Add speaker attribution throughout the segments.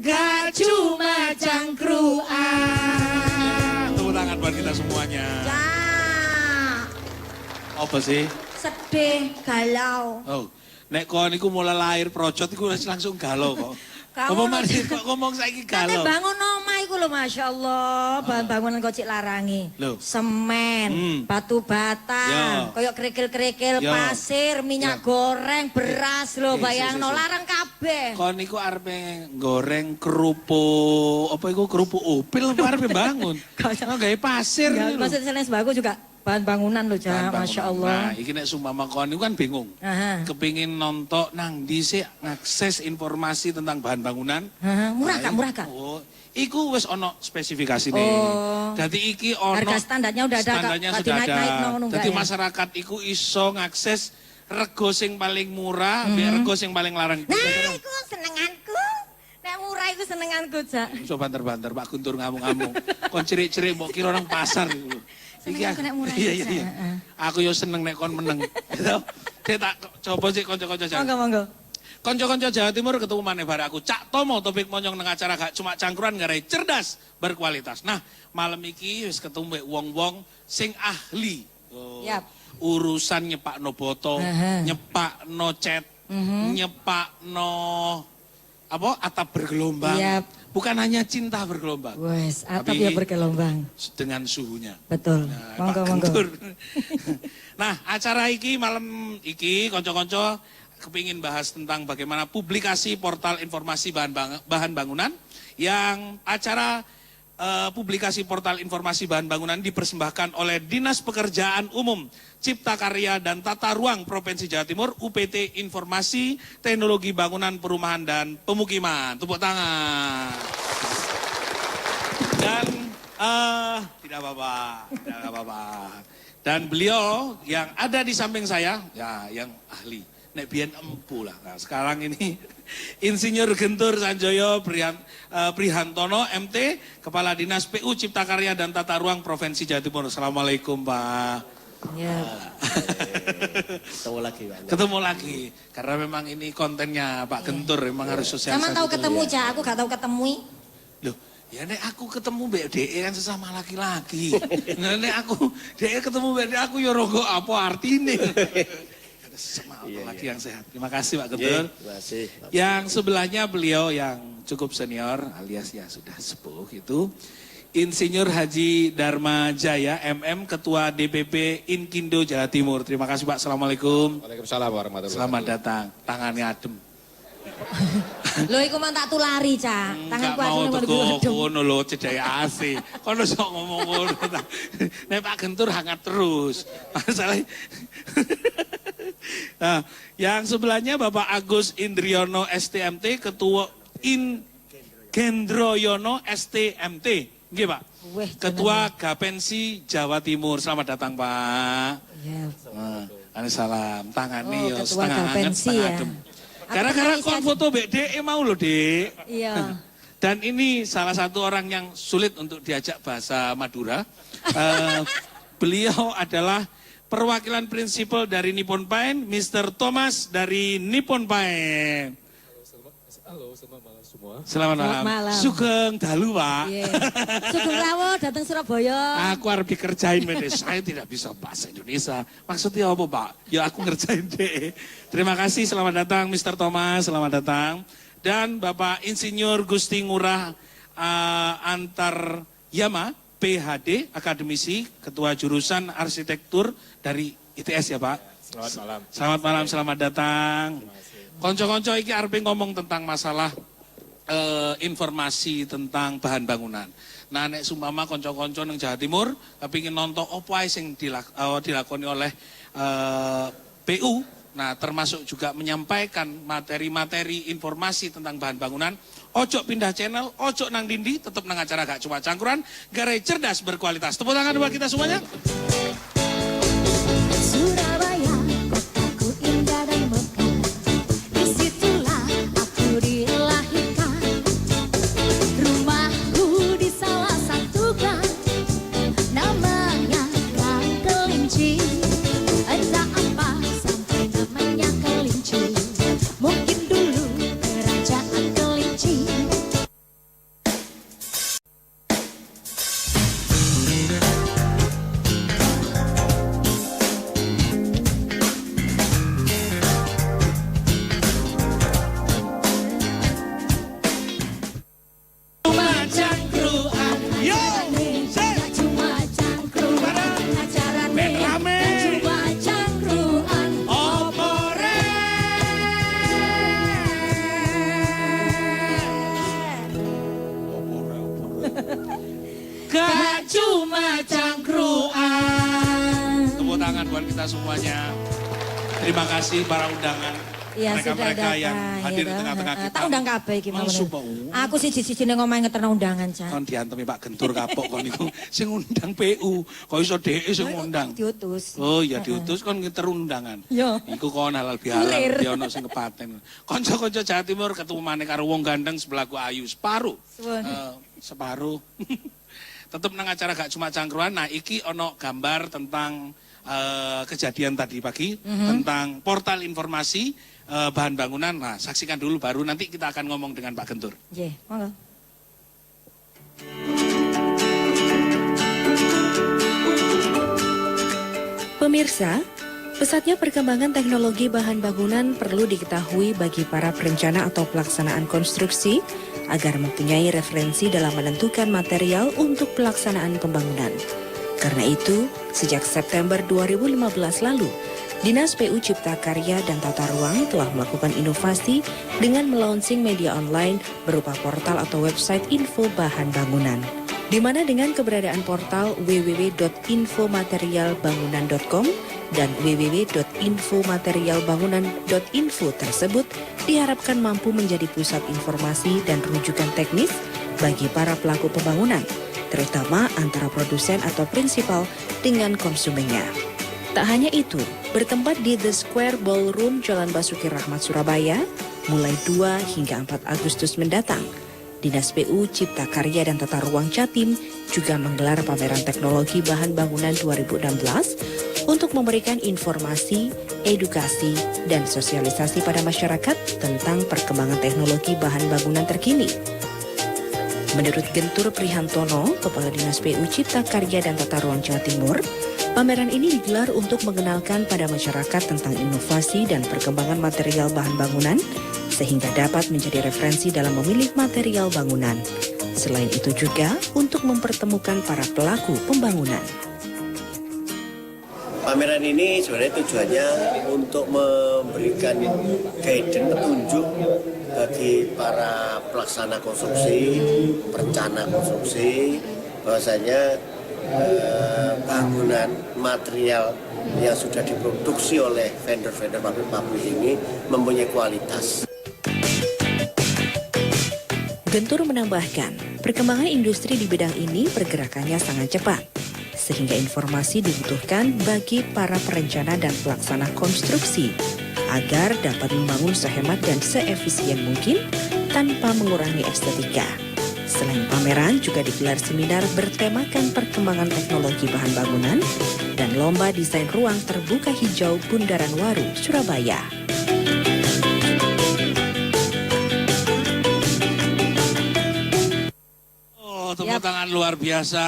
Speaker 1: gak cuma cangkruan.
Speaker 2: Tepuk tangan buat kita semuanya.
Speaker 1: Ya.
Speaker 2: Apa sih?
Speaker 1: Sedih, galau.
Speaker 2: Oh, nek kon iku mulai lahir projot iku langsung galau kok.
Speaker 1: Kamu
Speaker 2: Ngomong mari kok ngomong saiki
Speaker 1: Kate
Speaker 2: galau.
Speaker 1: bangun omah iku lho Masya Allah, bahan bangunan kok cik larangi.
Speaker 2: Lho.
Speaker 1: Semen, batu bata,
Speaker 2: Yo.
Speaker 1: koyok kerikil-kerikil,
Speaker 2: Yo.
Speaker 1: pasir, minyak goreng, beras lho, bayangno larang kabeh.
Speaker 2: Kon iku arepe goreng kerupuk, apa iku kerupuk opil apa arepe bangun? Kok gawe pasir
Speaker 1: Ya,
Speaker 2: iki lho.
Speaker 1: maksudnya bagus juga bahan bangunan lho,
Speaker 2: Bahan
Speaker 1: Ja,
Speaker 2: bangunan.
Speaker 1: Masya Allah.
Speaker 2: Nah, iki nek sumpama kon iku kan bingung.
Speaker 1: Aha.
Speaker 2: Kepingin nonton nang dhisik ngakses informasi tentang bahan bangunan.
Speaker 1: Aha, murah
Speaker 2: Nah,
Speaker 1: kak, murah kak.
Speaker 2: Oh, iku wis ono spesifikasine.
Speaker 1: Oh.
Speaker 2: Dadi iki ono
Speaker 1: Harga standarnya udah ada, Kak.
Speaker 2: standarnya
Speaker 1: Kak,
Speaker 2: sudah ada.
Speaker 1: dinaik-naik ngono enggak
Speaker 2: Dadi
Speaker 1: ya?
Speaker 2: masyarakat iku iso ngakses rego sing paling murah, biar rego sing paling larang.
Speaker 1: Nah, iku senenganku. Nek murah iku senenganku, Ja.
Speaker 2: Iso banter-banter Pak Guntur ngamuk-ngamuk. Kon cirik-cirik mbok kira orang pasar iku lho.
Speaker 1: Seneng aku nek murah
Speaker 2: Iya
Speaker 1: iki,
Speaker 2: iya
Speaker 1: Ja.
Speaker 2: iya.
Speaker 1: Heeh.
Speaker 2: Aku yo seneng nek kon meneng. Gitu. Dek tak coba sih kanca-kanca Jawa.
Speaker 1: Monggo, monggo.
Speaker 2: Kanca-kanca Jawa Timur ketemu maneh bare aku. Cak Tomo topik monyong nang acara gak cuma cangkruan garai cerdas berkualitas. Nah, malam iki wis ketemu mbek wong-wong sing ahli. Oh,
Speaker 1: Yap.
Speaker 2: urusan nyepakno boto,
Speaker 1: Aha.
Speaker 2: nyepakno cat, nyepakno apa atap bergelombang.
Speaker 1: Yap.
Speaker 2: Bukan hanya cinta bergelombang.
Speaker 1: Wes, atap
Speaker 2: Tapi-
Speaker 1: ya bergelombang.
Speaker 2: Dengan suhunya.
Speaker 1: Betul.
Speaker 2: Nah,
Speaker 1: Monggo,
Speaker 2: Pak
Speaker 1: monggo.
Speaker 2: Gentur. Nah, acara iki malam iki konco-konco kepingin bahas tentang bagaimana publikasi portal informasi bahan bangunan yang acara publikasi portal informasi bahan bangunan dipersembahkan oleh Dinas Pekerjaan Umum, Cipta Karya dan Tata Ruang Provinsi Jawa Timur, UPT Informasi, Teknologi Bangunan Perumahan dan Pemukiman. Tepuk tangan. Dan tidak apa-apa. Dan beliau yang ada di samping saya, ya yang ahli. Nek biyen empu lah. Nah, sekarang ini Insinyur Gentur Sanjoyo Prihantono MT, Kepala Dinas PU Cipta Karya dan Tata Ruang Provinsi Jawa Timur. Assalamualaikum Pak.
Speaker 1: Ya.
Speaker 3: Ketemu lagi Pak.
Speaker 2: Ketemu lagi. Karena memang ini kontennya Pak Gentur, memang harus sosialisasi.
Speaker 1: Sama tahu ketemu,
Speaker 2: dulu.
Speaker 1: Ja, aku gak tahu ketemu.
Speaker 2: Loh, ya nek aku ketemu BDE kan sesama laki-laki. Nah, nek aku DE ketemu BDE aku ya rogo apa artine. Sama laki yang sehat. Terima kasih Pak Gentur.
Speaker 3: Terima kasih.
Speaker 2: Yang sebelahnya beliau yang cukup senior alias ya sudah sepuh itu Insinyur Haji Dharma Jaya MM Ketua DPP Inkindo Jawa Timur. Terima kasih Pak. Assalamualaikum.
Speaker 4: Waalaikumsalam warahmatullahi
Speaker 2: Selamat
Speaker 4: wabarakatuh.
Speaker 2: datang. Tangannya adem.
Speaker 1: Lho iku man tak tulari, Ca.
Speaker 2: Enggak
Speaker 1: Tanganku
Speaker 2: mau
Speaker 1: asline
Speaker 2: teko
Speaker 1: adem.
Speaker 2: kono lho cedhek AC. Kono sok ngomong ngono. Nek Pak Gentur hangat terus. Masalah. Nah, yang sebelahnya Bapak Agus Indriyono STMT Ketua Gendroyono STMT. Nggih, Pak.
Speaker 1: Weh,
Speaker 2: Ketua Gapensi Jawa Timur. Selamat datang, Pak.
Speaker 1: Ya.
Speaker 2: Nah, salam. Tangani
Speaker 1: Oh,
Speaker 2: yo
Speaker 1: Ketua
Speaker 2: setengah anget,
Speaker 1: Gapensi
Speaker 2: setengah
Speaker 1: ya.
Speaker 2: adem.
Speaker 1: Aku
Speaker 2: Gara-gara
Speaker 1: kenal
Speaker 2: kon
Speaker 1: isi
Speaker 2: foto BDE mau loh, Dek.
Speaker 1: Iya.
Speaker 2: Dan ini salah satu orang yang sulit untuk diajak bahasa Madura. Beliau adalah perwakilan prinsipal dari Nippon Paint, Mr. Thomas dari Nippon Paint.
Speaker 4: Halo, selamat malam semua.
Speaker 2: Selamat malam.
Speaker 1: Selamat malam.
Speaker 2: Sugeng dalu, Pak.
Speaker 1: Iya. Sugeng Rawo datang Surabaya.
Speaker 2: Aku harus dikerjain, Mede. Saya tidak bisa bahasa Indonesia. Maksudnya apa, Pak? Ya aku ngerjain deh. Terima kasih, selamat datang Mr. Thomas, selamat datang. Dan Bapak Insinyur Gusti Ngurah Antar Yama, PhD, akademisi, ketua jurusan arsitektur dari ITS ya Pak.
Speaker 4: Selamat malam.
Speaker 2: Selamat malam, selamat datang. Konco-konco iki arepe ngomong tentang masalah informasi tentang bahan bangunan. Nah, nek sumpama konco-konco nang Jawa Timur kepingin nonton opo ae sing dilakoni oleh PU. Nah, termasuk juga menyampaikan materi-materi informasi tentang bahan bangunan. Ojo pindah channel, ojo nang dindi, tetap nang acara gak cuma cangkuran, garai cerdas berkualitas. Tepuk tangan buat kita semuanya.
Speaker 5: Surabaya, kotaku indah dan megah. Disitulah aku dilahirkan. Rumahku di salah satu gang, namanya Gang Kelinci. Entah apa sampai namanya kelinci. Mungkin dulu kerajaan kelinci
Speaker 2: tangan buat kita semuanya. Terima kasih para undangan.
Speaker 1: Iya sudah
Speaker 2: Mereka-mereka
Speaker 1: datang.
Speaker 2: yang hadir di tengah-tengah kita.
Speaker 1: Tak undang kabeh iki mau.
Speaker 2: Langsung, Pak.
Speaker 1: Aku siji-sijine ngomong ngeterno undangan, Cak.
Speaker 2: Kon diantemi Pak Gentur kapok kon niku sing undang PU. Kok iso dhek sing ngundang.
Speaker 1: Diutus.
Speaker 2: Oh iya diutus kon ngeter undangan.
Speaker 1: Yo.
Speaker 2: Iku kon halal bihalal
Speaker 1: Kulir.
Speaker 2: dia ono sing kepaten. Kanca-kanca Jawa Timur ketemu maneh karo wong gandeng sebelahku ayu separuh.
Speaker 1: Suwun.
Speaker 2: Separuh. Tetep nang acara gak cuma cangkruan. Nah iki ono gambar tentang kejadian tadi pagi tentang portal informasi bahan bangunan. Nah, saksikan dulu baru nanti kita akan ngomong dengan Pak Gentur.
Speaker 1: Nggih, monggo.
Speaker 6: Pemirsa, pesatnya perkembangan teknologi bahan bangunan perlu diketahui bagi para perencana atau pelaksanaan konstruksi agar mempunyai referensi dalam menentukan material untuk pelaksanaan pembangunan. Karena itu, sejak September 2015 lalu, Dinas PU Cipta Karya dan Tata Ruang telah melakukan inovasi dengan melaunching media online berupa portal atau website info bahan bangunan. Di mana dengan keberadaan portal www.infomaterialbangunan.com dan www.infomaterialbangunan.info tersebut diharapkan mampu menjadi pusat informasi dan rujukan teknis bagi para pelaku pembangunan, terutama antara produsen atau prinsipal dengan konsumennya. Tak hanya itu, bertempat di The Square Ballroom Jalan Basuki Rahmat, Surabaya, mulai 2 hingga 4 Agustus mendatang, Dinas PU Cipta Karya dan Tata Ruang Jatim juga menggelar pameran teknologi bahan bangunan 2016 untuk memberikan informasi, edukasi, dan sosialisasi pada masyarakat tentang perkembangan teknologi bahan bangunan terkini. Menurut Gentur Prihantono, Kepala Dinas PU Cipta Karya dan Tata Ruang Jawa Timur, pameran ini digelar untuk mengenalkan pada masyarakat tentang inovasi dan perkembangan material bahan bangunan, sehingga dapat menjadi referensi dalam memilih material bangunan. Selain itu juga untuk mempertemukan para pelaku pembangunan.
Speaker 3: Pameran ini sebenarnya tujuannya untuk memberikan guidance, petunjuk bagi para pelaksana konstruksi, perencana konstruksi, bahwasanya bangunan material yang sudah diproduksi oleh vendor-vendor pabrik-pabrik ini mempunyai kualitas.
Speaker 6: Gentur menambahkan, perkembangan industri di bidang ini pergerakannya sangat cepat, sehingga informasi dibutuhkan bagi para perencana dan pelaksana konstruksi agar dapat membangun sehemat dan seefisien mungkin tanpa mengurangi estetika. Selain pameran, juga digelar seminar bertemakan perkembangan teknologi bahan bangunan dan lomba desain ruang terbuka hijau Bundaran Waru, Surabaya.
Speaker 2: Tepuk tangan luar biasa.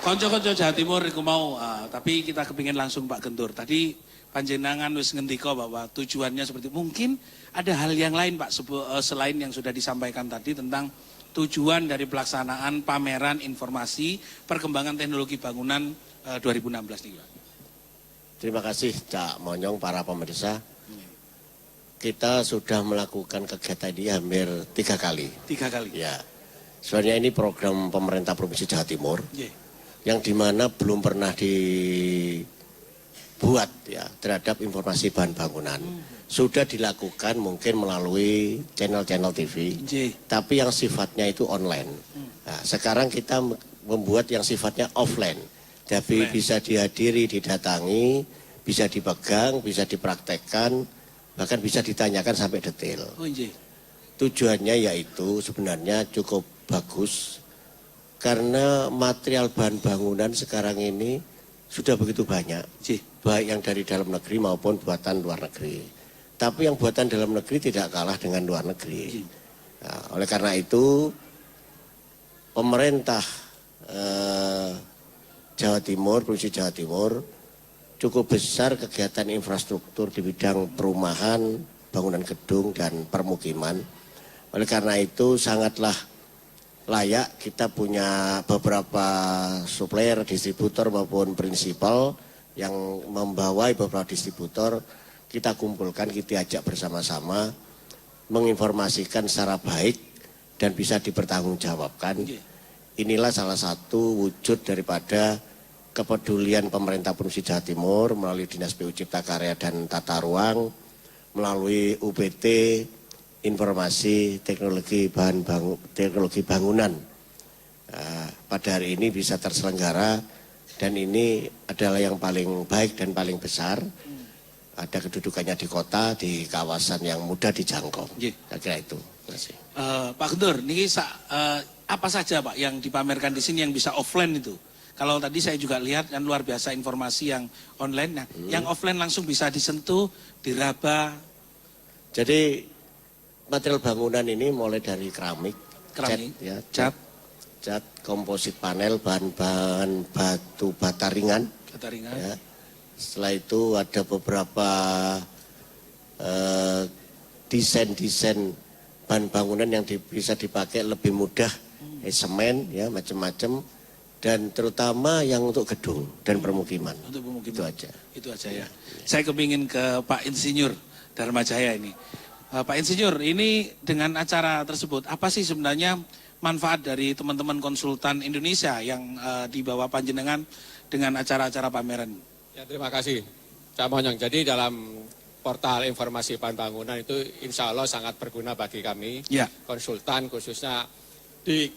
Speaker 2: Konco-konco Jawa Timur iku mau, tapi kita kepingin langsung Pak Gentur. Tadi panjenengan wis ngendika bahwa tujuannya seperti mungkin ada hal yang lain Pak selain yang sudah disampaikan tadi tentang tujuan dari pelaksanaan pameran informasi perkembangan teknologi bangunan 2016 nih Pak.
Speaker 3: Terima kasih Cak Monyong, para pemirsa. Kita sudah melakukan kegiatan ini hampir 3 kali.
Speaker 2: 3 kali?
Speaker 3: Ya, sebenarnya ini program pemerintah Provinsi Jawa Timur, yang dimana belum pernah dibuat ya terhadap informasi bahan bangunan. Sudah dilakukan mungkin melalui channel-channel TV, tapi yang sifatnya itu online. Nah, sekarang kita membuat yang sifatnya offline, tapi bisa dihadiri, didatangi, bisa dipegang, bisa dipraktekkan, bahkan bisa ditanyakan sampai detail. Tujuannya yaitu sebenarnya cukup bagus, karena material bahan bangunan sekarang ini sudah begitu banyak, baik yang dari dalam negeri maupun buatan luar negeri. Tapi yang buatan dalam negeri tidak kalah dengan luar negeri. Nah, oleh karena itu, pemerintah Jawa Timur, Provinsi Jawa Timur, cukup besar kegiatan infrastruktur di bidang perumahan, bangunan gedung, dan permukiman. Oleh karena itu sangatlah layak kita punya beberapa supplier, distributor maupun prinsipal yang membawai beberapa distributor, kita kumpulkan, kita ajak bersama-sama menginformasikan secara baik dan bisa dipertanggungjawabkan. Inilah salah satu wujud daripada kepedulian pemerintah Provinsi Jawa Timur melalui Dinas PU Cipta Karya dan Tata Ruang, melalui UPT Informasi Teknologi Bangunan. Pada hari ini bisa terselenggara dan ini adalah yang paling baik dan paling besar. Ada kedudukannya di kota, di kawasan yang mudah dijangkau. Saya kira itu. Terima kasih.
Speaker 2: Pak Guntur, ini apa saja Pak yang dipamerkan di sini yang bisa offline itu? Kalau tadi saya juga lihat kan luar biasa informasi yang online, nah yang offline langsung bisa disentuh, diraba.
Speaker 3: Jadi material bangunan ini mulai dari keramik, cat, komposit panel, bahan-bahan batu bata ringan. Ya. Setelah itu ada beberapa desain bahan bangunan yang bisa dipakai lebih mudah, semen, ya macam-macam, dan terutama yang untuk gedung dan permukiman.
Speaker 2: Untuk permukiman.
Speaker 3: Itu aja.
Speaker 2: Itu aja ya. Saya kepingin ke Pak Insinyur Dharma Jaya ini. Pak Insinyur, ini dengan acara tersebut, apa sih sebenarnya manfaat dari teman-teman konsultan Indonesia yang dibawa panjenengan dengan acara-acara pameran?
Speaker 4: Ya, terima kasih. Cak Monyong, jadi dalam portal informasi bahan bangunan itu insya Allah sangat berguna bagi kami.
Speaker 2: Ya.
Speaker 4: Konsultan khususnya di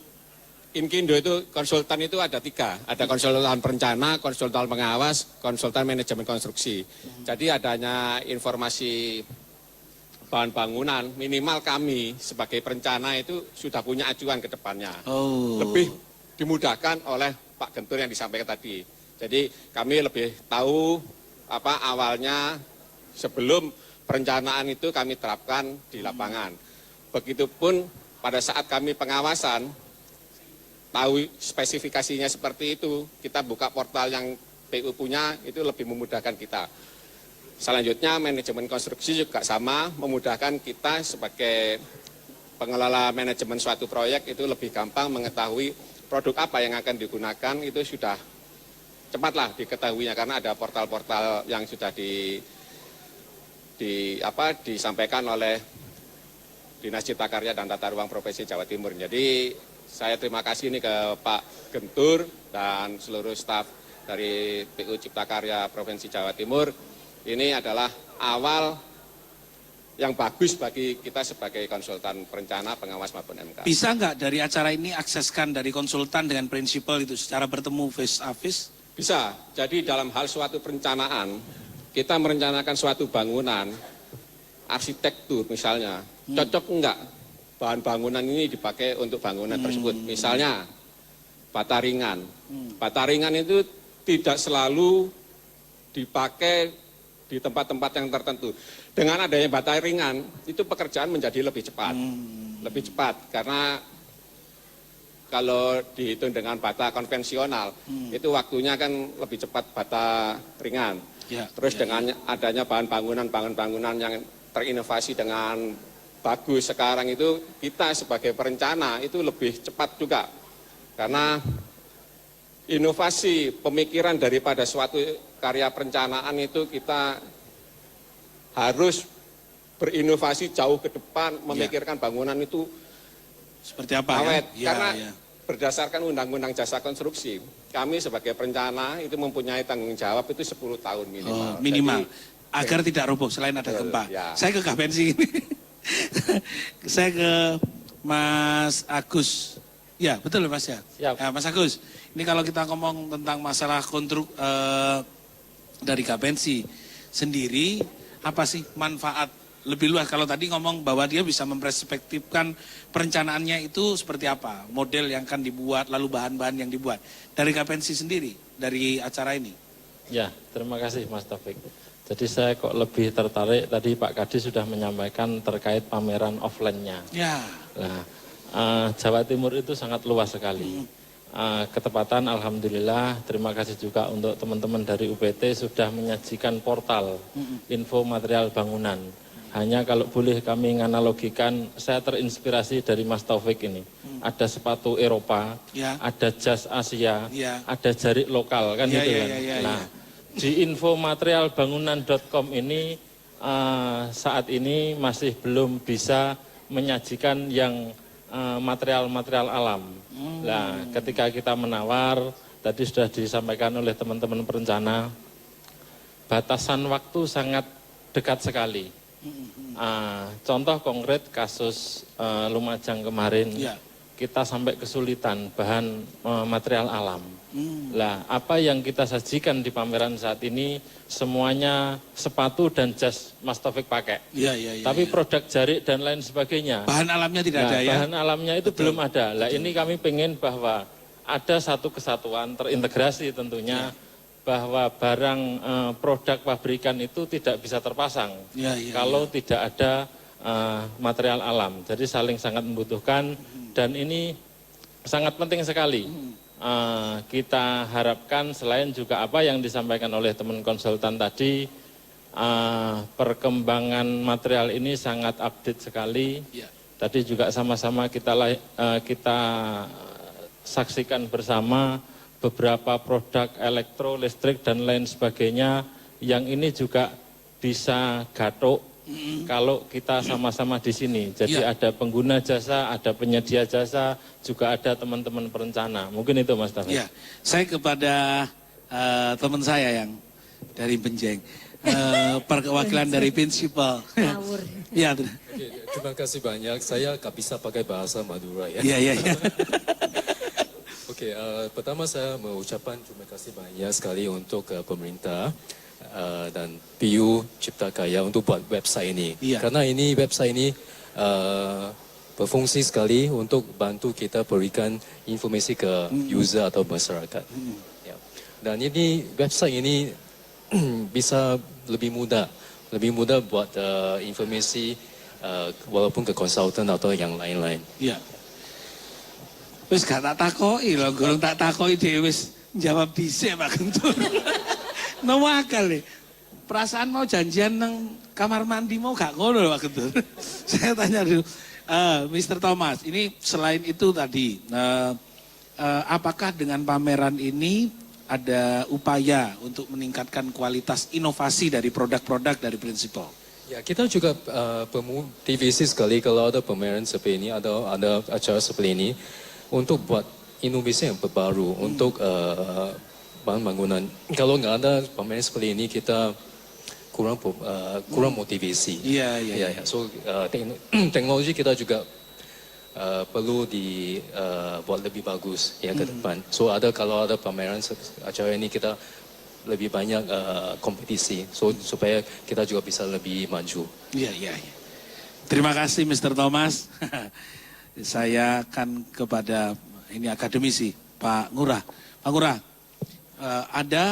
Speaker 4: Inkindo itu konsultan itu ada 3. Ada konsultan perencana, konsultan pengawas, konsultan manajemen konstruksi. Jadi adanya informasi bahan bangunan, minimal kami sebagai perencana itu sudah punya acuan ke depannya. Lebih dimudahkan oleh Pak Gentur yang disampaikan tadi. Jadi kami lebih tahu apa awalnya sebelum perencanaan itu kami terapkan di lapangan. Begitupun pada saat kami pengawasan, tahu spesifikasinya seperti itu, kita buka portal yang PU punya, itu lebih memudahkan kita. Selanjutnya manajemen konstruksi juga sama, memudahkan kita sebagai pengelola manajemen suatu proyek itu lebih gampang mengetahui produk apa yang akan digunakan, itu sudah cepatlah diketahuinya karena ada portal-portal yang sudah disampaikan oleh Dinas Cipta Karya dan Tata Ruang Provinsi Jawa Timur. Jadi saya terima kasih ini ke Pak Gentur dan seluruh staf dari PU Cipta Karya Provinsi Jawa Timur. Ini adalah awal yang bagus bagi kita sebagai konsultan perencana, pengawas maupun MK.
Speaker 2: Bisa nggak dari acara ini akseskan dari konsultan dengan prinsipal itu secara bertemu face to face?
Speaker 4: Bisa. Jadi dalam hal suatu perencanaan, kita merencanakan suatu bangunan, arsitektur misalnya, cocok enggak bahan bangunan ini dipakai untuk bangunan tersebut. Misalnya bata ringan. Bata ringan itu tidak selalu dipakai di tempat-tempat yang tertentu. Dengan adanya bata ringan, itu pekerjaan menjadi lebih cepat. Lebih cepat, karena kalau dihitung dengan bata konvensional, itu waktunya kan lebih cepat bata ringan. Terus dengan adanya bahan bangunan yang terinovasi dengan bagus sekarang itu, kita sebagai perencana itu lebih cepat juga. Karena inovasi pemikiran daripada suatu karya perencanaan itu kita harus berinovasi jauh ke depan, memikirkan bangunan itu
Speaker 2: seperti apa
Speaker 4: awet.
Speaker 2: ya?
Speaker 4: Karena berdasarkan Undang-Undang Jasa Konstruksi, kami sebagai perencana itu mempunyai tanggung jawab itu 10 tahun minimal.
Speaker 2: Minimal.
Speaker 4: Jadi,
Speaker 2: agar tidak roboh selain ada gempa.
Speaker 4: Ya.
Speaker 2: Saya ke Kapensi ini. Saya ke Mas Agus. Ya, betul Mas ya?
Speaker 7: Siap.
Speaker 2: Ya, Mas Agus, ini kalau kita ngomong tentang masalah dari Kapensi sendiri, apa sih manfaat lebih luas? Kalau tadi ngomong bahwa dia bisa memperspektifkan perencanaannya itu seperti apa, model yang akan dibuat, lalu bahan-bahan yang dibuat. Dari Kapensi sendiri, dari acara ini.
Speaker 7: Ya, terima kasih Mas Taufik. Jadi saya kok lebih tertarik, tadi Pak Kadis sudah menyampaikan terkait pameran offline-nya.
Speaker 2: Ya.
Speaker 7: Nah, Jawa Timur itu sangat luas sekali. Ketepatan Alhamdulillah, terima kasih juga untuk teman-teman dari UPT sudah menyajikan portal info material bangunan. Hanya kalau boleh kami menganalogikan, saya terinspirasi dari Mas Taufik ini. Ada sepatu Eropa, ada jas Asia, ada jarik lokal kan gitu kan. Nah, di infomaterialbangunan.com ini saat ini masih belum bisa menyajikan yang material-material alam. Nah, ketika kita menawar tadi sudah disampaikan oleh teman-teman perencana, batasan waktu sangat dekat sekali. Contoh konkret kasus Lumajang kemarin, kita sampai kesulitan bahan material alam. Lah, apa yang kita sajikan di pameran saat ini semuanya sepatu dan jas Mas Taufik pakai. Tapi produk jarik dan lain sebagainya.
Speaker 2: Bahan alamnya tidak ada ya?
Speaker 7: Bahan alamnya itu belum ada. Lah ini kami pengen bahwa ada satu kesatuan terintegrasi tentunya bahwa barang produk pabrikan itu tidak bisa terpasang kalau tidak ada material alam. Jadi saling sangat membutuhkan dan ini sangat penting sekali. Kita harapkan selain juga apa yang disampaikan oleh teman konsultan tadi, perkembangan material ini sangat update sekali. Tadi juga sama-sama kita saksikan bersama beberapa produk elektro, listrik dan lain sebagainya yang ini juga bisa gatok kalau kita sama-sama di sini. Jadi ada pengguna jasa, ada penyedia jasa, juga ada teman-teman perencana. Mungkin itu Mas Taufik.
Speaker 2: Ya, saya kepada teman saya yang dari Benjeng, perwakilan dari prinsipal. Ya,
Speaker 8: terima kasih banyak. Saya nggak bisa pakai bahasa Madura ya.
Speaker 2: Iya.
Speaker 8: Oke, pertama saya mengucapkan terima kasih banyak sekali untuk pemerintah dan PU Cipta Karya untuk buat website ini. Karena ini website ini berfungsi sekali untuk bantu kita berikan informasi ke user atau masyarakat. Dan ini website ini bisa lebih mudah buat informasi walaupun ke konsultan atau yang lain-lain.
Speaker 2: Iya. Wis gak tak takoki lho, gorong tak takoki dhewe wis jawab dhisik Pak Guntur. Nawakal nih. Perasaan mau janjian nang kamar mandi mau gak ngono lho Pak Guntur. Saya tanya dulu, Mr. Thomas, ini selain itu tadi, apakah dengan pameran ini ada upaya untuk meningkatkan kualitas inovasi dari produk-produk dari Prinsipal?
Speaker 8: Ya, kita juga divisi sekali kalau ada pameran seperti ini, ada acara seperti ini, untuk buat inovasi yang baru untuk bahan bangunan. Kalau nggak ada pameran seperti ini, kita kurang motivasi. Iya. So teknologi kita juga perlu dibuat lebih bagus ya ke depan. So kalau ada pameran acara ini, kita lebih banyak kompetisi, supaya kita juga bisa lebih maju.
Speaker 2: Iya. Terima kasih Mr. Thomas. Saya akan kepada ini akademisi Pak Ngurah. Pak Ngurah, ada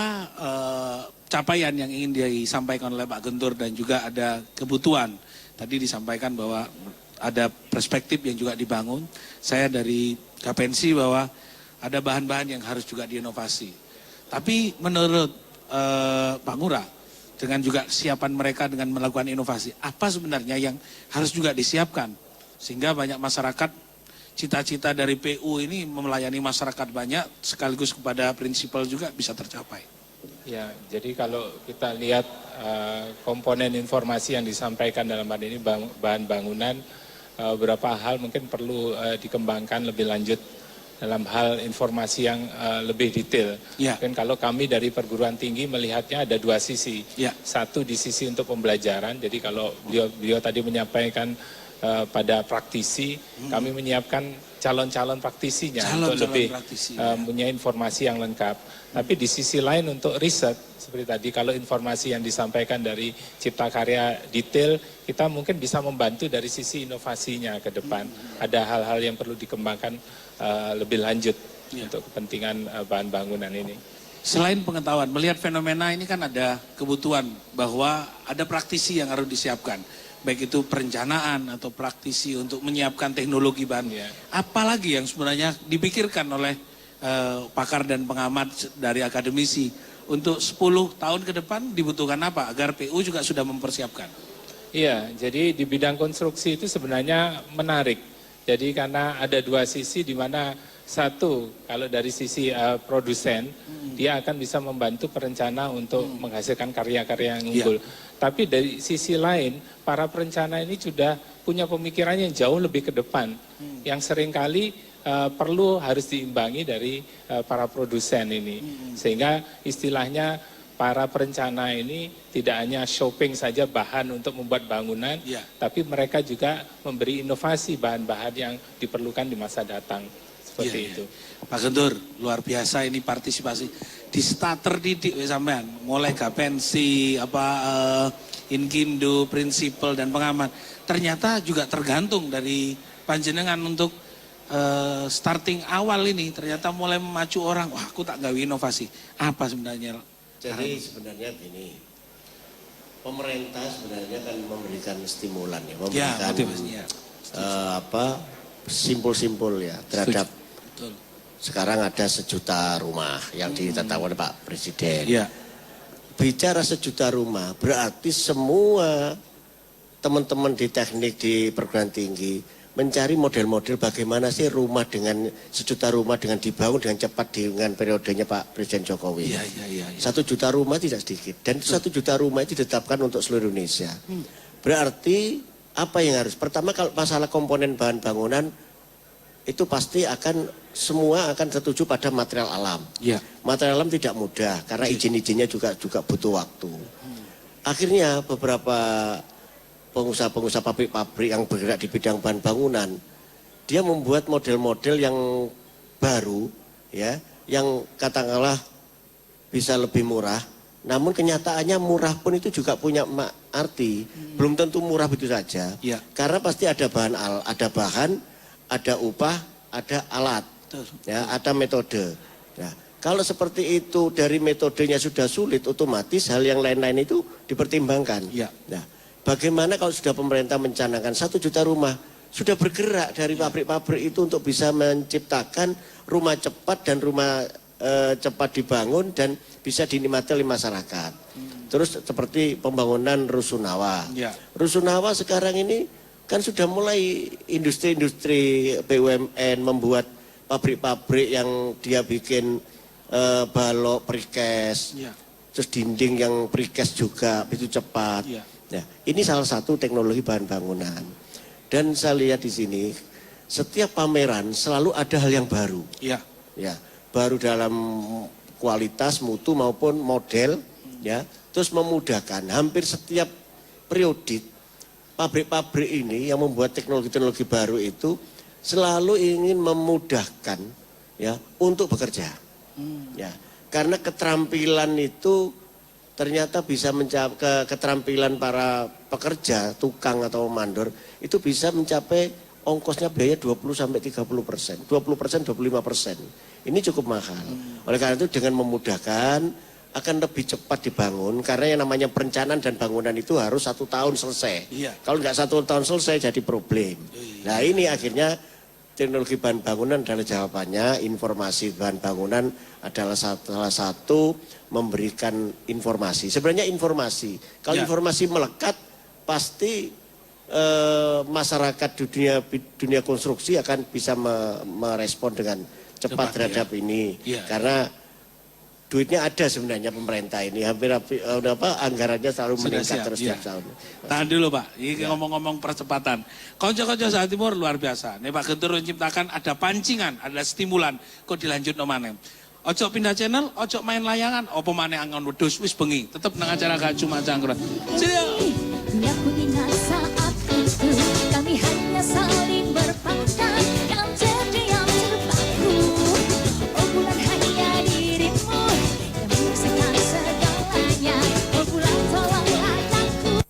Speaker 2: capaian yang ingin disampaikan oleh Pak Guntur dan juga ada kebutuhan. Tadi disampaikan bahwa ada perspektif yang juga dibangun. Saya dari Kapensi bahwa ada bahan-bahan yang harus juga diinovasi. Tapi menurut Pak Ngurah, dengan juga kesiapan mereka dengan melakukan inovasi, apa sebenarnya yang harus juga disiapkan? Sehingga banyak masyarakat, cita-cita dari PU ini melayani masyarakat banyak, sekaligus kepada Prinsipal juga bisa tercapai.
Speaker 9: Ya, jadi kalau kita lihat komponen informasi yang disampaikan dalam hal ini bahan bangunan, beberapa hal mungkin perlu dikembangkan lebih lanjut dalam hal informasi yang lebih detail. Mungkin kalau kami dari perguruan tinggi melihatnya ada dua sisi. Satu di sisi untuk pembelajaran, jadi kalau beliau tadi menyampaikan pada praktisi, kami menyiapkan calon-calon praktisinya untuk lebih punya informasi yang lengkap. Tapi di sisi lain untuk riset, seperti tadi kalau informasi yang disampaikan dari Cipta Karya detail, kita mungkin bisa membantu dari sisi inovasinya ke depan. Ada hal-hal yang perlu dikembangkan lebih lanjut untuk kepentingan bahan bangunan ini.
Speaker 2: Selain pengetahuan, melihat fenomena ini kan ada kebutuhan bahwa ada praktisi yang harus disiapkan. Baik itu perencanaan atau praktisi untuk menyiapkan teknologi bahan. Apalagi yang sebenarnya dipikirkan oleh pakar dan pengamat dari akademisi untuk 10 tahun ke depan dibutuhkan apa agar PU juga sudah mempersiapkan?
Speaker 9: Iya, jadi di bidang konstruksi itu sebenarnya menarik. Jadi karena ada dua sisi di mana satu, kalau dari sisi produsen, dia akan bisa membantu perencana untuk menghasilkan karya-karya yang unggul. Tapi dari sisi lain, para perencana ini sudah punya pemikiran yang jauh lebih ke depan. Yang seringkali perlu harus diimbangi dari para produsen ini. Sehingga istilahnya para perencana ini tidak hanya shopping saja bahan untuk membuat bangunan, tapi mereka juga memberi inovasi bahan-bahan yang diperlukan di masa datang. Seperti itu.
Speaker 2: Pak Guntur, luar biasa ini partisipasi. Di starter didik sampean, mulai gapensi, Inkindo, prinsipal dan pengaman. Ternyata juga tergantung dari panjenengan untuk starting awal ini. Ternyata mulai memacu orang, wah aku tak gawe inovasi. Apa sebenarnya?
Speaker 3: Jadi sebenarnya gini, pemerintah sebenarnya kan memberikan stimulan ya, memberikan simpul-simpul ya terhadap.
Speaker 2: Betul.
Speaker 3: Sekarang ada 1 juta rumah yang ditetapkan oleh Pak Presiden.
Speaker 2: Ya.
Speaker 3: Bicara 1 juta rumah berarti semua teman-teman di teknik di perguruan tinggi mencari model-model bagaimana sih rumah dengan 1 juta rumah dengan dibangun dengan cepat dengan periodenya Pak Presiden Jokowi.
Speaker 2: Iya.
Speaker 3: 1 juta rumah tidak sedikit dan 1 juta rumah itu ditetapkan untuk seluruh Indonesia. Berarti apa yang harus? Pertama kalau masalah komponen bahan bangunan itu pasti semua akan setuju pada material alam.
Speaker 2: Ya.
Speaker 3: Material alam tidak mudah karena izin-izinnya juga butuh waktu. Akhirnya beberapa pengusaha-pengusaha pabrik-pabrik yang bergerak di bidang bahan bangunan, dia membuat model-model yang baru, ya, yang katakanlah bisa lebih murah. Namun kenyataannya murah pun itu juga punya arti, belum tentu murah begitu saja.
Speaker 2: Ya.
Speaker 3: Karena pasti ada bahan, ada upah, ada alat, ya, ada metode. Nah, kalau seperti itu dari metodenya sudah sulit, otomatis hal yang lain-lain itu dipertimbangkan.
Speaker 2: Ya.
Speaker 3: Nah, bagaimana kalau sudah pemerintah mencanangkan 1 juta rumah, sudah bergerak dari pabrik-pabrik itu untuk bisa menciptakan rumah cepat dan rumah cepat dibangun dan bisa dinikmati oleh masyarakat. Terus seperti pembangunan Rusunawa.
Speaker 2: Ya.
Speaker 3: Rusunawa sekarang ini kan sudah mulai industri-industri BUMN membuat pabrik-pabrik yang dia bikin balok precast, terus dinding yang precast juga itu cepat. Nah, ini salah satu teknologi bahan bangunan. Dan saya lihat di sini setiap pameran selalu ada hal yang baru. Ya, baru dalam kualitas, mutu maupun model, ya. Terus memudahkan hampir setiap periode pabrik-pabrik ini yang membuat teknologi-teknologi baru itu selalu ingin memudahkan, ya, untuk bekerja. Ya, karena keterampilan itu ternyata bisa mencapai keterampilan para pekerja, tukang atau mandor itu bisa mencapai ongkosnya biaya 20-30%, 20%, 25%. Ini cukup mahal. Oleh karena itu dengan memudahkan akan lebih cepat dibangun karena yang namanya perencanaan dan bangunan itu harus 1 tahun selesai. Kalau nggak 1 tahun selesai jadi problem. Nah ini akhirnya teknologi bahan bangunan adalah jawabannya. Informasi bahan bangunan adalah salah satu memberikan informasi. Sebenarnya informasi. Kalau informasi melekat pasti masyarakat dunia konstruksi akan bisa merespon dengan cepat terhadap ini. Karena duitnya ada sebenarnya pemerintah ini. Hampir anggarannya selalu meningkat terus setiap tahun.
Speaker 2: Tahan dulu Pak, ini ngomong-ngomong percepatan. Konco-konco Jawa Timur luar biasa. Nih Pak Guntur menciptakan ada pancingan, ada stimulan. Kok dilanjut no maneh. Ojo pindah channel, ojo main layangan. Opo maneh angon wedhus wis bengi. Tetep nang acara Gak Cuma Cangkruan.
Speaker 5: Bila ku ingat saat itu kami hanya saling berpandang yang jadi yang terbaru. Oh bulan hanya dirimu yang menyaksikan segalanya. Oh bulan tolonglah aku.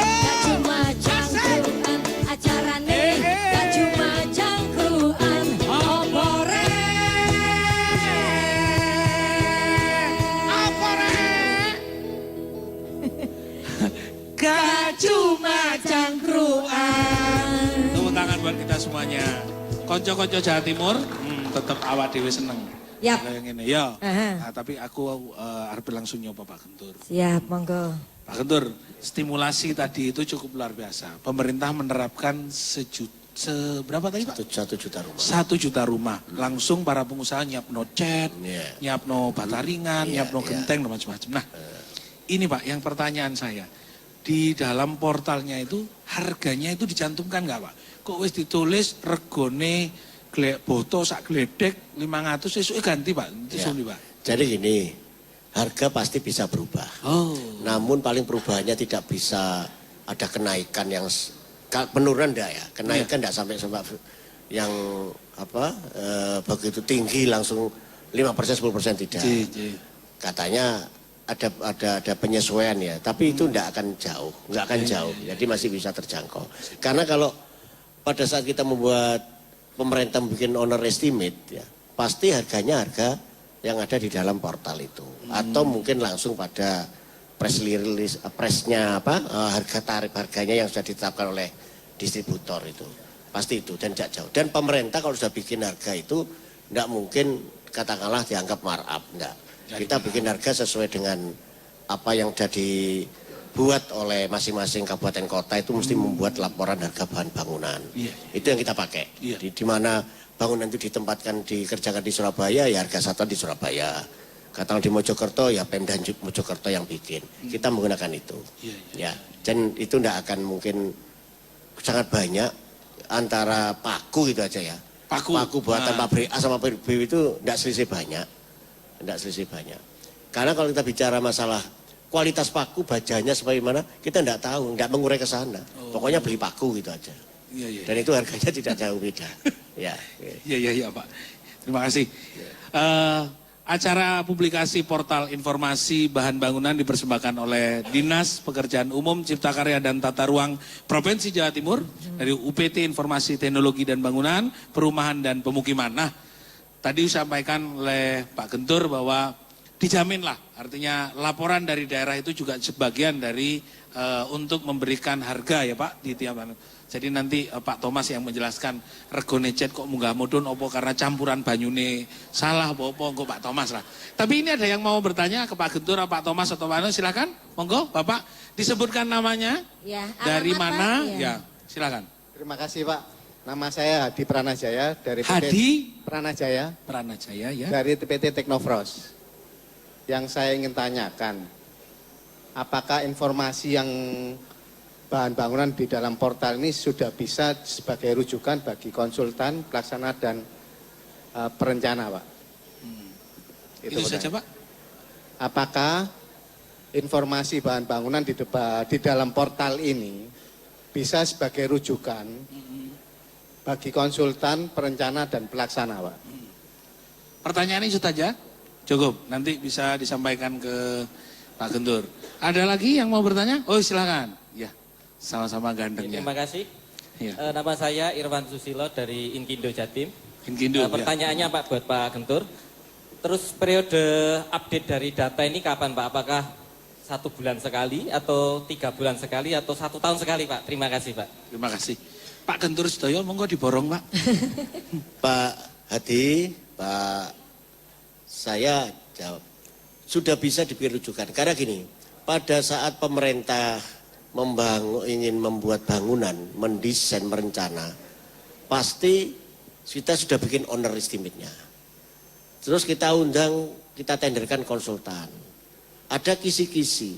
Speaker 5: Gak cuma cangkruan acarane, gak cuma cangkruan opore.
Speaker 2: Gak cuma cangkruan. Tepuk tangan buat kita semuanya. Konco-konco Jawa Timur, tetap awak dewe seneng.
Speaker 1: Yap.
Speaker 2: Kayak gini, ya. Nah, tapi aku harus langsung nyoba Pak Guntur.
Speaker 1: Siap, monggo.
Speaker 2: Pak Guntur, stimulasi tadi itu cukup luar biasa. Pemerintah menerapkan 1 seberapa tadi Pak?
Speaker 3: 1 juta rumah.
Speaker 2: 1 juta rumah. Langsung para pengusaha nyiapno cat, nyiapno bataringan, nyiapno genteng dan macam-macam. Nah, ini Pak yang pertanyaan saya. Di dalam portalnya itu harganya itu dicantumkan nggak Pak? Kok wis ditulis regone boto sak gledek 500 sesuai ganti Pak? Pak.
Speaker 3: Jadi gini, harga pasti bisa berubah. Namun paling perubahannya tidak bisa ada kenaikan yang penurunan enggak ya, kenaikan enggak sampai yang begitu tinggi langsung 5% 10% tidak. Katanya ada penyesuaian ya, tapi itu enggak akan jauh, jadi masih bisa terjangkau. Karena kalau pada saat kita membuat pemerintah bikin owner estimate ya, pasti harganya harga yang ada di dalam portal itu, atau mungkin langsung pada press release, pressnya harga tarif harganya yang sudah ditetapkan oleh distributor itu pasti itu dan tidak jauh. Dan pemerintah kalau sudah bikin harga itu tidak mungkin katakanlah dianggap markup, enggak. Kita bikin harga sesuai dengan apa yang sudah dibuat oleh masing-masing kabupaten kota itu mesti membuat laporan harga bahan bangunan. Itu yang kita pakai. Di mana bangunan itu ditempatkan dikerjakan di Surabaya ya harga satuan di Surabaya. Katakan di Mojokerto ya Pemda Mojokerto yang bikin. Kita menggunakan itu. Ya, dan itu tidak akan mungkin sangat banyak antara paku gitu aja ya. Paku buatan pabrik A sama pabrik B itu tidak selisih banyak. Tidak selisih banyak. Karena kalau kita bicara masalah kualitas paku bajanya seperti mana, kita tidak tahu, tidak mengurai ke sana. Pokoknya beli paku gitu aja. Dan itu harganya tidak jauh beda.
Speaker 2: Iya Pak. Terima kasih. Acara publikasi portal informasi bahan bangunan dipersembahkan oleh Dinas Pekerjaan Umum, Cipta Karya dan Tata Ruang Provinsi Jawa Timur dari UPT Informasi Teknologi dan Bangunan, Perumahan dan Pemukiman. Nah, tadi disampaikan oleh Pak Gentur bahwa dijaminlah, artinya laporan dari daerah itu juga sebagian dari untuk memberikan harga ya Pak di tiap. Jadi nanti Pak Thomas yang menjelaskan regone cat kok munggah mudun opo karena campuran banyune salah opo kok Pak Thomas lah. Tapi ini ada yang mau bertanya ke Pak Gentur, Pak Thomas atau Pak Anu, silakan. Monggo Bapak disebutkan namanya.
Speaker 1: Ya,
Speaker 2: dari mana? Ya, silakan.
Speaker 10: Terima kasih Pak. Nama saya Hadi Pranajaya dari PT
Speaker 2: Hadi
Speaker 10: Pranajaya
Speaker 2: ya.
Speaker 10: Dari PT Teknofrost. Yang saya ingin tanyakan, apakah informasi yang bahan bangunan di dalam portal ini sudah bisa sebagai rujukan bagi konsultan, pelaksana dan perencana, Pak?
Speaker 2: Itu saja, Pak.
Speaker 10: Apakah informasi bahan bangunan di dalam portal ini bisa sebagai rujukan bagi konsultan, perencana dan pelaksana, Pak?
Speaker 2: Pertanyaan ini saja. Cukup, nanti bisa disampaikan ke Pak Gentur. Ada lagi yang mau bertanya? Oh, silakan. Ya, sama-sama gandengnya.
Speaker 11: Terima kasih.
Speaker 2: Ya.
Speaker 11: Nama saya Irwan Susilo dari Inkindo Jatim.
Speaker 2: Inkindo.
Speaker 11: Pertanyaannya Pak buat Pak Gentur. Terus periode update dari data ini kapan Pak? Apakah 1 bulan sekali atau 3 bulan sekali atau 1 tahun sekali Pak? Terima kasih Pak.
Speaker 2: Terima kasih. Pak Gentur Sedoyo, monggo diborong Pak.
Speaker 3: Pak Hadi, Pak, saya jawab. Sudah bisa diberi rujukan. Karena gini, pada saat pemerintah ingin membuat bangunan, mendesain, merencana, pasti kita sudah bikin owner estimate-nya. Terus kita undang, kita tenderkan konsultan. Ada kisi-kisi,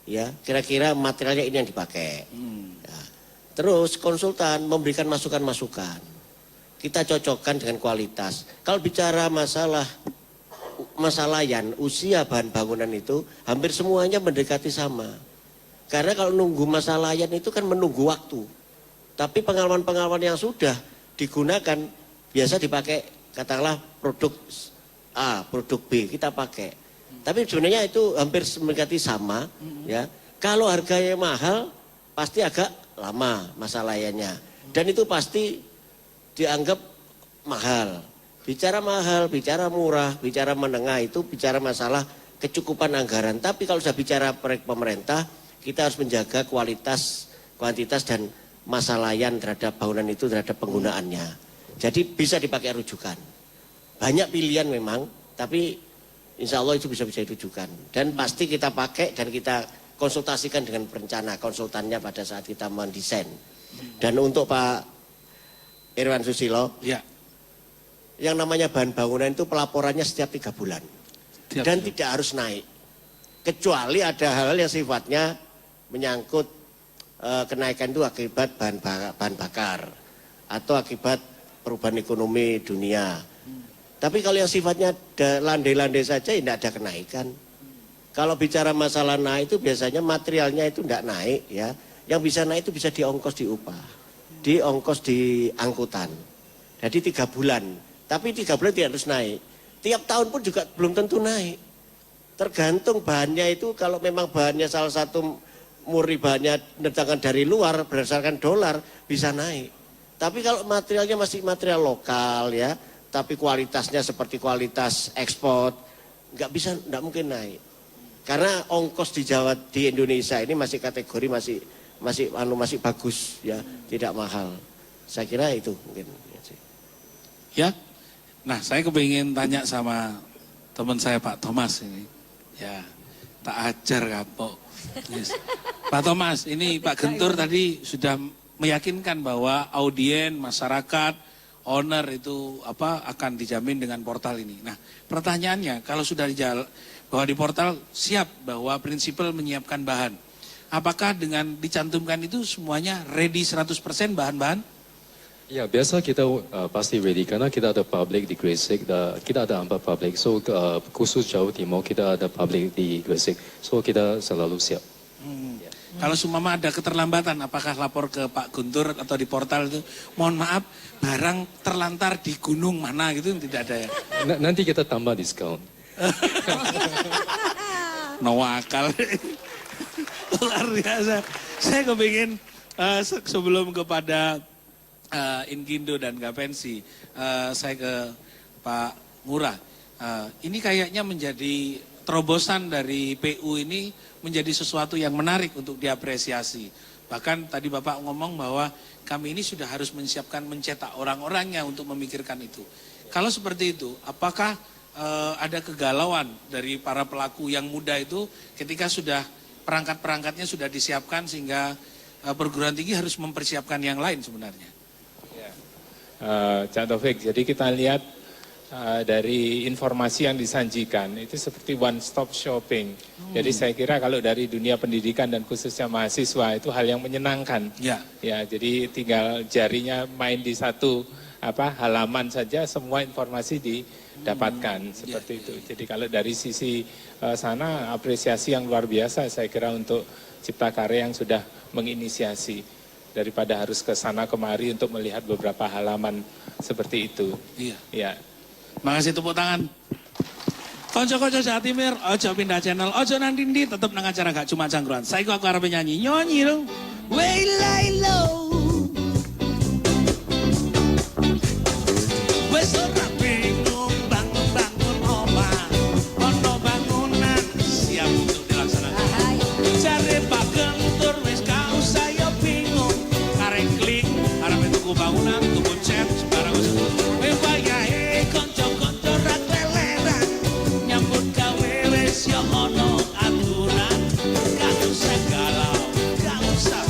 Speaker 3: ya kira-kira materialnya ini yang dipakai. Ya. Terus konsultan memberikan masukan-masukan. Kita cocokkan dengan kualitas. Kalau bicara masalah layan, usia bahan bangunan itu hampir semuanya mendekati sama. Karena kalau nunggu masa layan itu kan menunggu waktu. Tapi pengalaman-pengalaman yang sudah digunakan biasa dipakai katakanlah produk A, produk B kita pakai. Tapi sebenarnya itu hampir mendekati sama. Ya. Kalau harganya mahal pasti agak lama masa layannya. Dan itu pasti dianggap mahal. Bicara mahal, bicara murah, bicara menengah itu bicara masalah kecukupan anggaran. Tapi kalau sudah bicara proyek pemerintah, kita harus menjaga kualitas, kuantitas dan masa layan terhadap bangunan itu, terhadap penggunaannya. Jadi bisa dipakai rujukan. Banyak pilihan memang, tapi insya Allah itu bisa dirujukan. Dan pasti kita pakai dan kita konsultasikan dengan perencana, konsultannya pada saat kita mendesain. Dan untuk Pak Irwan Susilo.
Speaker 2: Ya.
Speaker 3: Yang namanya bahan bangunan itu pelaporannya setiap 3 bulan. Dan tidak harus naik. Kecuali ada hal-hal yang sifatnya menyangkut kenaikan itu akibat bahan bakar. Atau akibat perubahan ekonomi dunia. Tapi kalau yang sifatnya landai-landai saja ya tidak ada kenaikan. Kalau bicara masalah naik itu biasanya materialnya itu tidak naik ya. Yang bisa naik itu bisa diongkos di upah. Diongkos di angkutan. Jadi 3 bulan. Tapi 3 bulan tidak harus naik. Tiap tahun pun juga belum tentu naik. Tergantung bahannya itu, kalau memang bahannya salah satu murni bahannya datangkan dari luar berdasarkan dolar bisa naik. Tapi kalau materialnya masih material lokal ya, tapi kualitasnya seperti kualitas ekspor, nggak mungkin naik. Karena ongkos di Indonesia ini masih kategori masih bagus ya, tidak mahal. Saya kira itu mungkin.
Speaker 2: Ya. Nah, saya kepingin tanya sama teman saya Pak Thomas ini. Ya, tak ajar kapok. Yes. Pak Thomas, ini Pak Gentur tadi sudah meyakinkan bahwa audien, masyarakat, owner itu akan dijamin dengan portal ini. Nah, pertanyaannya kalau sudah bahwa di portal siap bahwa prinsipal menyiapkan bahan. Apakah dengan dicantumkan itu semuanya ready 100% bahan-bahan?
Speaker 8: Ya, biasa kita pasti ready karena kita ada public di Gresik, kita ada 4 public. So khusus Jawa Timur kita ada public di Gresik. So kita selalu siap.
Speaker 2: Ya. Kalau seumpama ada keterlambatan, apakah lapor ke Pak Guntur atau di portal itu, mohon maaf, barang terlantar di gunung mana gitu, tidak ada ya?
Speaker 8: Nanti kita tambah diskon.
Speaker 2: No akal. Luar biasa. Saya kepingin sebelum kepada Inkindo dan Gapensi, saya ke Pak Ngurah. Ini kayaknya menjadi terobosan dari PU ini menjadi sesuatu yang menarik untuk diapresiasi. Bahkan tadi Bapak ngomong bahwa kami ini sudah harus mencetak orang-orangnya untuk memikirkan itu. Kalau seperti itu, apakah ada kegalauan dari para pelaku yang muda itu ketika sudah perangkat-perangkatnya sudah disiapkan sehingga perguruan tinggi harus mempersiapkan yang lain sebenarnya?
Speaker 9: Cak Taufik, jadi kita lihat dari informasi yang disajikan itu seperti one stop shopping. Jadi saya kira kalau dari dunia pendidikan dan khususnya mahasiswa itu hal yang menyenangkan. Ya, jadi tinggal jarinya main di satu halaman saja semua informasi didapatkan seperti itu. Jadi kalau dari sisi sana apresiasi yang luar biasa saya kira untuk Cipta Karya yang sudah menginisiasi. Daripada harus ke sana kemari untuk melihat beberapa halaman seperti itu.
Speaker 2: Iya.
Speaker 9: Ya.
Speaker 2: Makasih, tepuk tangan. Konco-konco Jawa Timur, ojo pindah channel, ojo nandindi, tetap nang acara gak cuma cangkruan. Saya kok arep nyanyi dong. Way lay low. Wes ora bingung bangun omah. Ono bangunan siap untuk dilaksanakan. Cari Pak Gentur wis gak usah yo bingung. Klik, arep tuku bangunan, tuku cat, sembarang wis. Wayahe kanca-kanca ra keleleran. Nyambut gawe wis yo ono aturan. Gak usah galau, gak usah.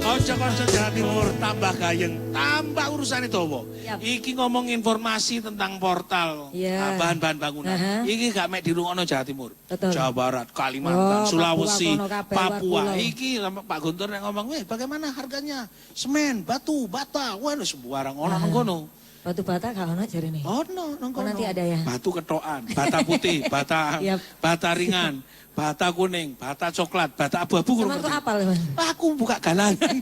Speaker 2: Konco-konco Jawa Timur tambah gayeng, tambah urusan itu apa? Iki ngomong informasi tentang portal bahan-bahan bangunan. Iki gak mek dirungokno Jawa Timur. Jawa Barat, Kalimantan, Sulawesi, Papua. Iki Pak Guntur yang ngomong, bagaimana harganya? Semen, batu, bata, wah sembarang ono nang kono.
Speaker 1: Batu bata gak ono jare nih.
Speaker 2: Oh no,
Speaker 1: nanti ada ya.
Speaker 2: Batu ketokan, bata putih, bata
Speaker 1: Yap.
Speaker 2: bata ringan, bata kuning, bata coklat, bata abu-abu.
Speaker 1: Emang kok apal, Mas?
Speaker 2: Aku buka galangan.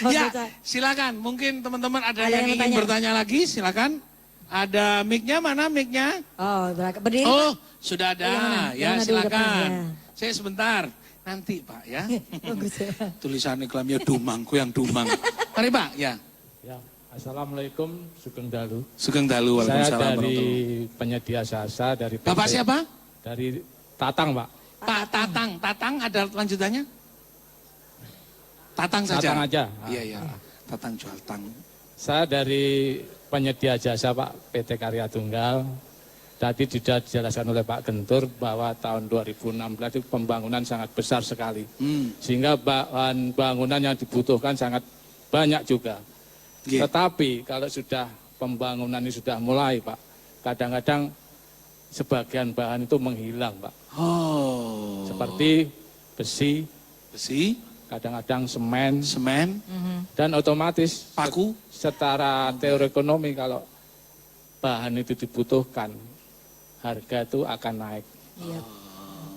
Speaker 1: Oh,
Speaker 2: Ya,
Speaker 1: gitu.
Speaker 2: silakan. Mungkin teman-teman ada
Speaker 1: Ada
Speaker 2: yang
Speaker 1: yang
Speaker 2: ingin
Speaker 1: bertanya?
Speaker 2: bertanya lagi, silakan. Ada mic-nya, mana mic-nya?
Speaker 1: Oh, berdiri.
Speaker 2: Oh, sudah ada.
Speaker 1: Yang mana?
Speaker 2: Ya,
Speaker 1: Yang ada di depan,
Speaker 2: silakan.
Speaker 1: ya.
Speaker 2: Saya sebentar. Nanti, Pak, ya.
Speaker 1: Bagus ya.
Speaker 2: Tulisan iklannya Dumangku yang Dumang. Mari, Pak, ya.
Speaker 12: Ya, Assalamualaikum, Sugeng Dalu.
Speaker 2: Sugeng Dalu,
Speaker 12: Saya
Speaker 2: waalaikumsalam
Speaker 12: dari
Speaker 2: warahmatullahi.
Speaker 12: penyedia jasa dari PT.
Speaker 2: Bapak siapa?
Speaker 12: Dari Tatang, Pak.
Speaker 2: Pak Tatang. Tatang ada lanjutannya? Tatang saja?
Speaker 12: Tatang aja.
Speaker 2: Iya, iya. Tatang jual tang.
Speaker 12: Saya dari penyedia jasa Pak PT Karya Tunggal. Tadi sudah dijelaskan oleh Pak Gentur bahwa tahun 2016 itu pembangunan sangat besar sekali. Sehingga bahan bangunan yang dibutuhkan sangat banyak juga.
Speaker 2: Yeah.
Speaker 12: Tetapi kalau sudah pembangunan ini sudah mulai Pak, kadang-kadang sebagian bahan itu menghilang Pak.
Speaker 2: Oh.
Speaker 12: Seperti besi, kadang-kadang semen, dan otomatis
Speaker 2: paku.
Speaker 12: Secara teori ekonomi kalau bahan itu dibutuhkan, harga itu akan naik.
Speaker 1: Iya,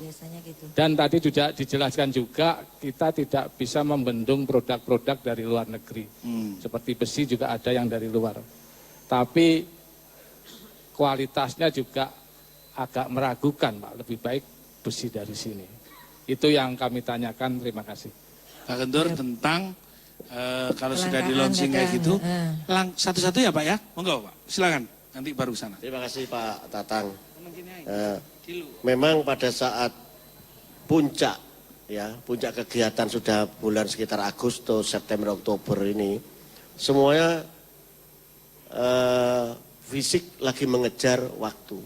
Speaker 1: biasanya gitu.
Speaker 12: Dan tadi juga dijelaskan juga kita tidak bisa membendung produk-produk dari luar negeri. Seperti besi juga ada yang dari luar. Tapi kualitasnya juga agak meragukan Pak, lebih baik besi dari sini. Itu yang kami tanyakan, terima kasih.
Speaker 2: Pak Gentur tentang kalau sudah di
Speaker 1: Kelangkaan
Speaker 2: launching kayak
Speaker 1: dagang.
Speaker 2: gitu, satu-satu ya Pak ya? Monggo Pak, silakan. Nanti baru sana.
Speaker 3: Terima kasih Pak Tatang. Memang pada saat puncak ya, puncak kegiatan sudah bulan sekitar Agustus, September, Oktober ini, semuanya fisik lagi mengejar waktu.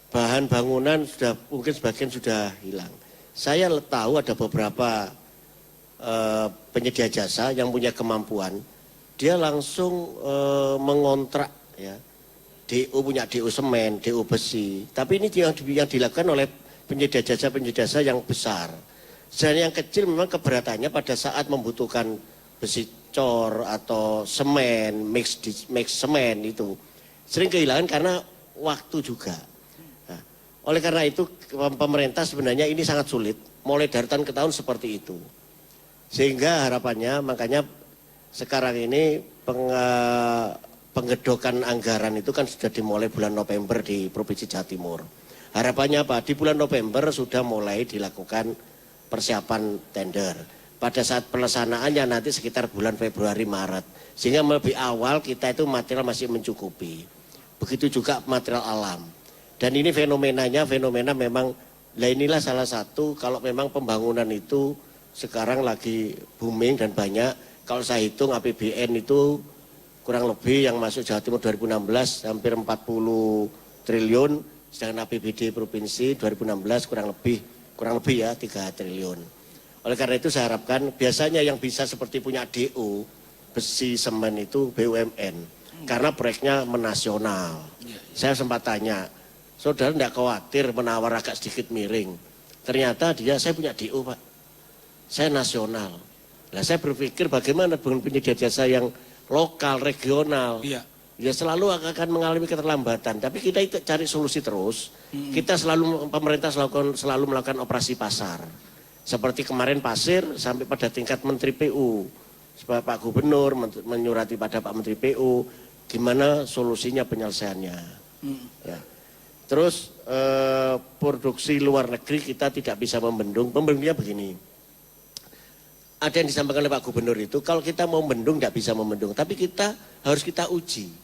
Speaker 3: Bahan bangunan sudah mungkin sebagian sudah hilang. Saya tahu ada beberapa penyedia jasa yang punya kemampuan, dia langsung mengontrak ya. DO punya DO semen, DO besi. Tapi ini yang dilakukan oleh penyedia jasa yang besar. Dan yang kecil memang keberatannya pada saat membutuhkan besi cor atau semen, mix semen itu. Sering kehilangan karena waktu juga. Nah, oleh karena itu pemerintah sebenarnya ini sangat sulit. Mulai dari tahun ke tahun seperti itu. Sehingga harapannya makanya sekarang ini penggedokan anggaran itu kan sudah dimulai bulan November di Provinsi Jawa Timur. Harapannya apa? Di bulan November sudah mulai dilakukan persiapan tender. Pada saat pelaksanaannya nanti sekitar bulan Februari Maret. Sehingga lebih awal kita itu material masih mencukupi. Begitu juga material alam. Dan ini fenomena memang, lah inilah salah satu kalau memang pembangunan itu sekarang lagi booming dan banyak. Kalau saya hitung APBN itu kurang lebih yang masuk Jawa Timur 2016 hampir 40 triliun, sedangkan APBD Provinsi 2016 kurang lebih ya 3 triliun. Oleh karena itu saya harapkan biasanya yang bisa seperti punya DO, besi, semen itu BUMN. Karena proyeknya menasional. Saya sempat tanya, saudara tidak khawatir menawar agak sedikit miring. Ternyata saya punya DO Pak, saya nasional. Nah saya berpikir bagaimana dengan penyedia jasa yang lokal, regional, ya selalu akan mengalami keterlambatan. Tapi kita itu cari solusi terus. Kita pemerintah selalu melakukan operasi pasar. Seperti kemarin pasir sampai pada tingkat Menteri PU. Supaya Pak Gubernur menyurati pada Pak Menteri PU, gimana solusinya penyelesaiannya. Ya. Terus produksi luar negeri kita tidak bisa membendung. Membendungnya begini. Ada yang disampaikan oleh Pak Gubernur itu, kalau kita mau membendung tidak bisa membendung, tapi harus kita uji.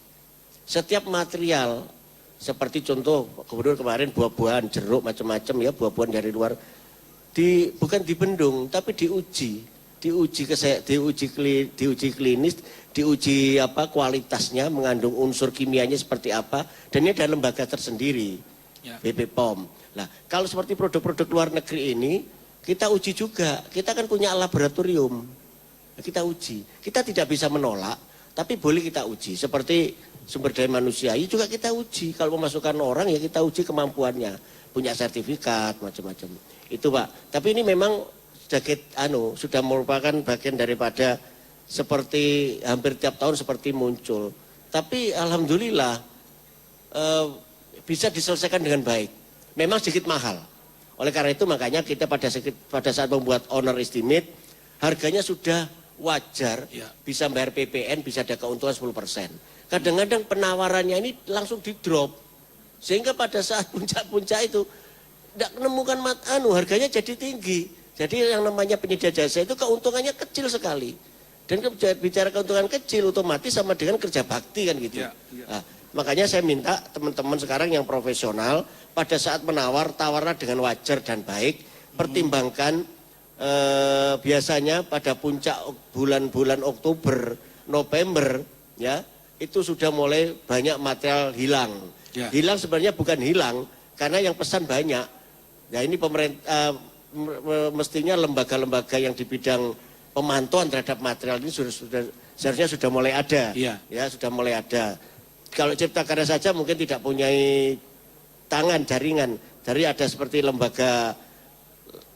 Speaker 3: Setiap material, seperti contoh Pak Gubernur kemarin buah-buahan, jeruk, macam-macam ya, buah-buahan dari luar, bukan dibendung, tapi diuji klinis, diuji kualitasnya, mengandung unsur kimianya seperti apa, dan ini ada lembaga tersendiri, BPOM. Nah, kalau seperti produk-produk luar negeri ini, kita uji juga, kita kan punya laboratorium, kita uji. Kita tidak bisa menolak, tapi boleh kita uji. Seperti sumber daya manusia, juga kita uji. Kalau memasukkan orang ya kita uji kemampuannya, punya sertifikat, macam-macam. Itu Pak, tapi ini memang sudah merupakan bagian daripada seperti hampir tiap tahun seperti muncul. Tapi alhamdulillah bisa diselesaikan dengan baik. Memang sedikit mahal. Oleh karena itu makanya kita pada saat membuat owner estimate, harganya sudah wajar, bisa bayar PPN, bisa ada keuntungan 10%. Kadang-kadang penawarannya ini langsung di drop. Sehingga pada saat puncak-puncak itu tidak menemukan harganya jadi tinggi. Jadi yang namanya penyedia jasa itu keuntungannya kecil sekali. Dan bicara keuntungan kecil otomatis sama dengan kerja bakti kan gitu. Nah, makanya saya minta teman-teman sekarang yang profesional pada saat menawar, tawarlah dengan wajar dan baik. Pertimbangkan biasanya pada puncak bulan-bulan Oktober, November ya, itu sudah mulai banyak material hilang. Hilang sebenarnya bukan hilang karena yang pesan banyak. Ya ini pemerintah mestinya lembaga-lembaga yang di bidang pemantauan terhadap material ini seharusnya sudah mulai ada. Ya, sudah mulai ada. Kalau Cipta Karya saja mungkin tidak punya tangan jaringan. Jadi ada seperti lembaga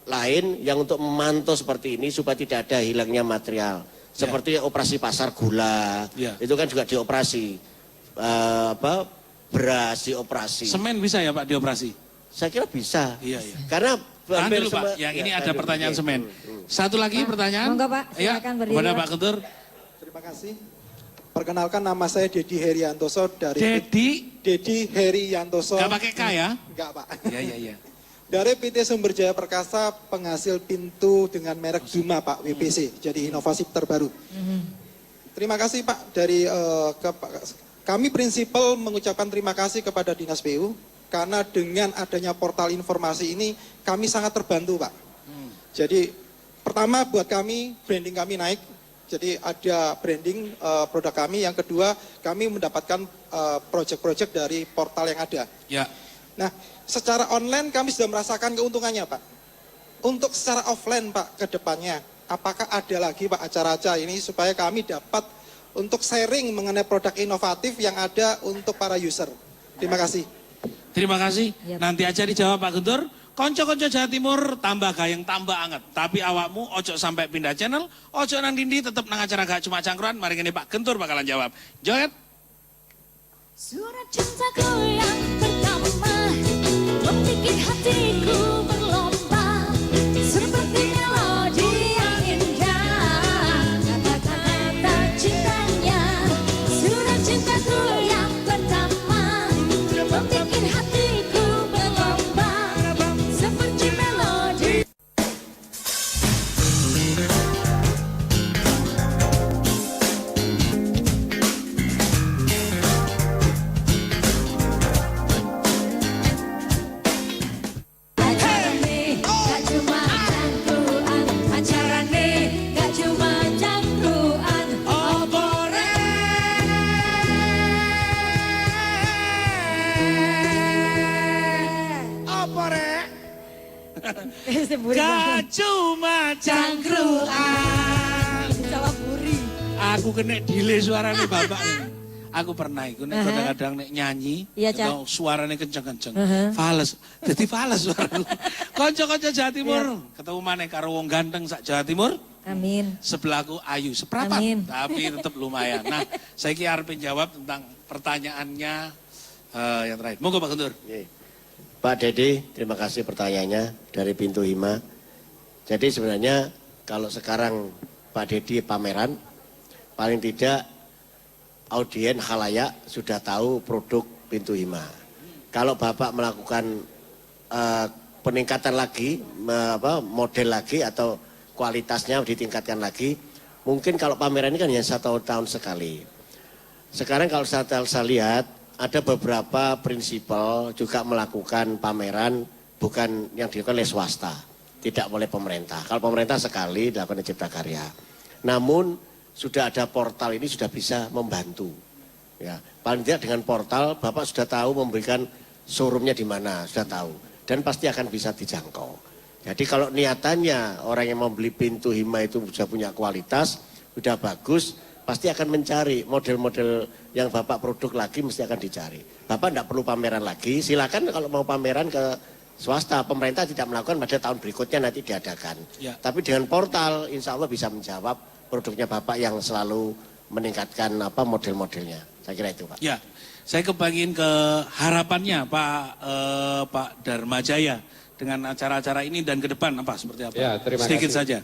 Speaker 3: lain yang untuk memantau seperti ini supaya tidak ada hilangnya material. Seperti operasi pasar gula, itu kan juga dioperasi. Beras dioperasi.
Speaker 2: Semen bisa ya Pak dioperasi?
Speaker 3: Saya kira bisa. Karena
Speaker 2: Nanti Pak, yang ini ada pertanyaan semen. Satu lagi pertanyaan.
Speaker 1: Monggo Pak, silakan berdiri.
Speaker 2: Kepada Pak Guntur.
Speaker 13: Terima kasih. Perkenalkan nama saya Dedi Heriantoso dari
Speaker 2: Dedi
Speaker 13: Heriantoso.
Speaker 2: Gak pakai K ya?
Speaker 13: Enggak Pak.
Speaker 2: Iya.
Speaker 13: Dari PT Sumber Jaya Perkasa, penghasil pintu dengan merek Zuma Pak, WPC. Jadi inovasi terbaru. Terima kasih Pak dari kami prinsipal mengucapkan terima kasih kepada Dinas PU. Karena dengan adanya portal informasi ini kami sangat terbantu Pak. Jadi pertama buat kami branding kami naik. Jadi ada branding produk kami. Yang kedua kami mendapatkan project-project dari portal yang ada. Nah secara online kami sudah merasakan keuntungannya Pak. Untuk secara offline Pak ke depannya. Apakah ada lagi Pak acara-acara ini supaya kami dapat untuk sharing mengenai produk inovatif yang ada untuk para user. Terima kasih.
Speaker 2: Terima kasih. Nanti aja dijawab Pak Guntur. Konco-konco Jawa Timur tambah gayeng tambah anget. Tapi awakmu ojo sampai pindah channel, ojo nang dindi tetep nang acara gak cuma cangkruan. Mari ini Pak Guntur bakalan jawab. Joget.
Speaker 5: Surat cintaku yang pertama membikin hatiku berlomba seperti melodi yang indah. Kata-kata cintanya. Surat cintaku yang pertama membikin hatiku berlomba seperti melodi.
Speaker 2: Gak cuma cangkruan. Aku kena delay suaranya bapak ini. Aku pernah ikut kadang-kadang nek nyanyi, suaranya kenceng-kenceng, fales, jadi fales suaraku. Konco-konco Jawa Timur, ketemu mana karo wong ganteng sak Jawa Timur.
Speaker 1: Amin.
Speaker 2: Sebelahku ayu, seprapat, tapi tetap lumayan. Nah, saya kira harus jawab tentang pertanyaannya yang terakhir. Monggo Pak Guntur.
Speaker 3: Pak Dede, terima kasih pertanyaannya dari Pintu Hima. Jadi sebenarnya kalau sekarang Pak Dede pameran, paling tidak audien khalayak sudah tahu produk Pintu Hima. Kalau Bapak melakukan peningkatan lagi, model lagi atau kualitasnya ditingkatkan lagi, mungkin kalau pameran ini kan hanya 1 tahun sekali. Sekarang kalau saya lihat, ada beberapa prinsipal juga melakukan pameran bukan yang dilakukan oleh swasta, tidak oleh pemerintah. Kalau pemerintah sekali dilakukan Cipta Karya. Namun sudah ada portal ini sudah bisa membantu. Ya, paling tidak dengan portal Bapak sudah tahu memberikan showroomnya di mana, sudah tahu dan pasti akan bisa dijangkau. Jadi kalau niatannya orang yang membeli Pintu Hima itu sudah punya kualitas, sudah bagus, pasti akan mencari model-model yang Bapak produk lagi mesti akan dicari. Bapak tidak perlu pameran lagi, silakan kalau mau pameran ke swasta, pemerintah tidak melakukan pada tahun berikutnya nanti diadakan. Tapi dengan portal insya Allah bisa menjawab produknya Bapak yang selalu meningkatkan model-modelnya. Saya kira itu, Pak.
Speaker 2: Ya, saya kebangin ke harapannya Pak Dharma Jaya dengan acara-acara ini dan ke depan seperti apa?
Speaker 4: Ya, terima
Speaker 2: Sedikit
Speaker 4: kasih.
Speaker 2: saja.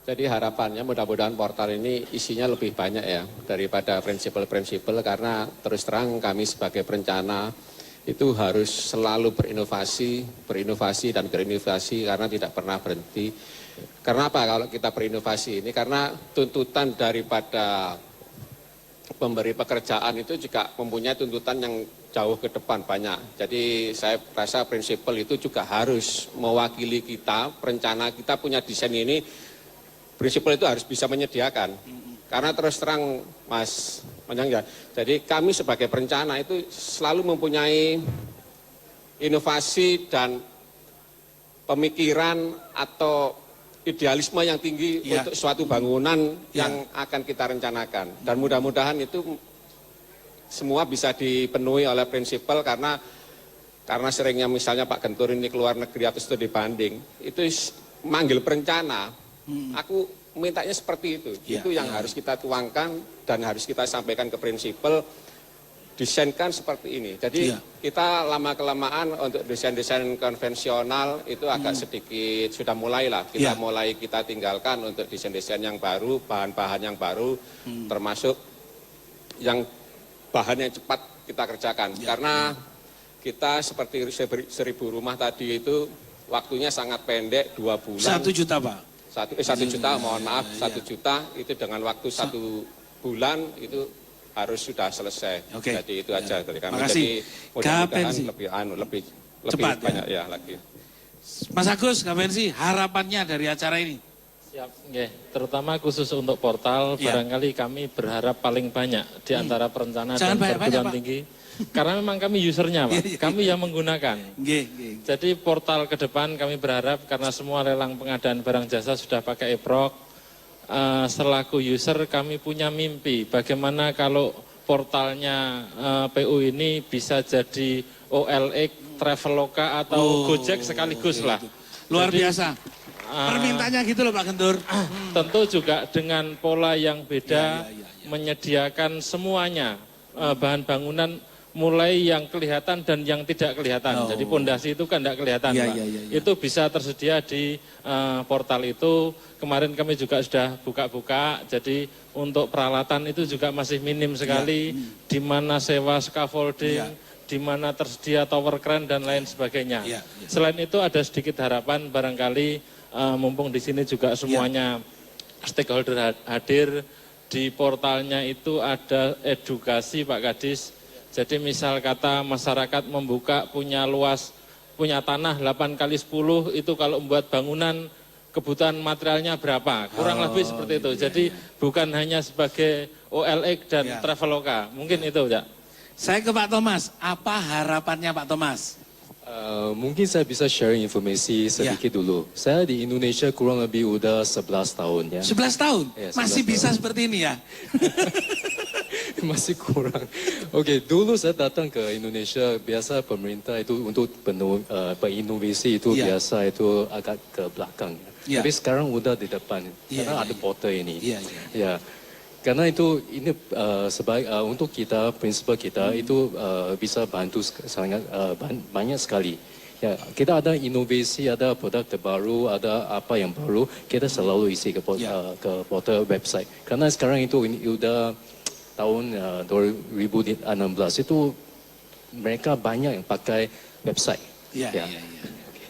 Speaker 4: Jadi harapannya mudah-mudahan portal ini isinya lebih banyak ya daripada prinsipal-prinsipal, karena terus terang kami sebagai perencana itu harus selalu berinovasi karena tidak pernah berhenti. Karena apa kalau kita berinovasi ini? Karena tuntutan daripada pemberi pekerjaan itu juga mempunyai tuntutan yang jauh ke depan banyak. Jadi saya rasa prinsipal itu juga harus mewakili kita, perencana kita punya desain ini, prinsipal itu harus bisa menyediakan. Karena terus terang Mas Manjang ya, jadi kami sebagai perencana itu selalu mempunyai inovasi dan pemikiran atau idealisme yang tinggi untuk suatu bangunan yang akan kita rencanakan. Dan mudah-mudahan itu semua bisa dipenuhi oleh prinsipal, karena seringnya misalnya Pak Gentur ini keluar negeri atau studi banding, itu manggil perencana, aku mintanya seperti itu. Itu yang harus kita tuangkan dan harus kita sampaikan ke prinsipal, desainkan seperti ini. Jadi kita lama-kelamaan untuk desain-desain konvensional itu agak sedikit sudah mulailah. Kita tinggalkan untuk desain-desain yang baru, bahan-bahan yang baru, termasuk yang bahan yang cepat kita kerjakan. Karena kita seperti 1.000 rumah tadi itu waktunya sangat pendek, 2 bulan.
Speaker 2: 1 juta Pak?
Speaker 4: 1 juta, mohon maaf, 1 juta itu dengan waktu 1 bulan itu harus sudah selesai. Jadi itu aja dari kami. Jadi mudah-mudahan lebih cepat banyak ya lagi.
Speaker 2: Mas Agus, Kapensi, harapannya dari acara ini?
Speaker 7: Siap, terutama khusus untuk portal, barangkali kami berharap paling banyak di antara perencana dan perguruan tinggi. Karena memang kami usernya, Pak. Kami yang menggunakan. Jadi portal ke depan kami berharap, karena semua lelang pengadaan barang jasa sudah pakai e-prok, selaku user kami punya mimpi bagaimana kalau portalnya PU ini bisa jadi OLX, Traveloka atau Gojek sekaligus lah.
Speaker 2: Luar biasa. Permintaannya gitu loh Pak Gentur.
Speaker 7: Tentu juga dengan pola yang beda, menyediakan semuanya, bahan bangunan mulai yang kelihatan dan yang tidak kelihatan. Jadi pondasi itu kan tidak kelihatan, Pak. Itu bisa tersedia di portal itu. Kemarin kami juga sudah buka-buka, jadi untuk peralatan itu juga masih minim sekali, di mana sewa scaffolding, di mana tersedia tower crane dan lain sebagainya. Selain itu ada sedikit harapan, barangkali mumpung di sini juga semuanya stakeholder hadir, di portalnya itu ada edukasi Pak Kadis. Jadi misal kata masyarakat membuka punya tanah 8x10, itu kalau membuat bangunan kebutuhan materialnya berapa, kurang lebih seperti itu. Jadi bukan hanya sebagai OLX dan Traveloka, mungkin itu ya.
Speaker 2: Saya ke Pak Thomas, apa harapannya Pak Thomas?
Speaker 8: Mungkin saya bisa sharing informasi sedikit dulu. Saya di Indonesia kurang lebih udah 11 tahun ya.
Speaker 2: 11 tahun? Ya, 11 masih tahun. Bisa seperti ini ya?
Speaker 8: Masih kurang. Oke, dulu saya datang ke Indonesia, biasa pemerintah itu untuk berinovasi itu biasa itu agak ke belakang. Tapi sekarang udah di depan, karena ada portal ini. Ya. Karena itu ini untuk kita, prinsipal kita itu bisa bantu sangat banyak sekali. Ya, kita ada inovasi, ada produk terbaru, ada apa yang baru, kita selalu isi ke portal website. Karena sekarang itu udah tahun 2016 itu mereka banyak yang pakai website.
Speaker 2: Iya.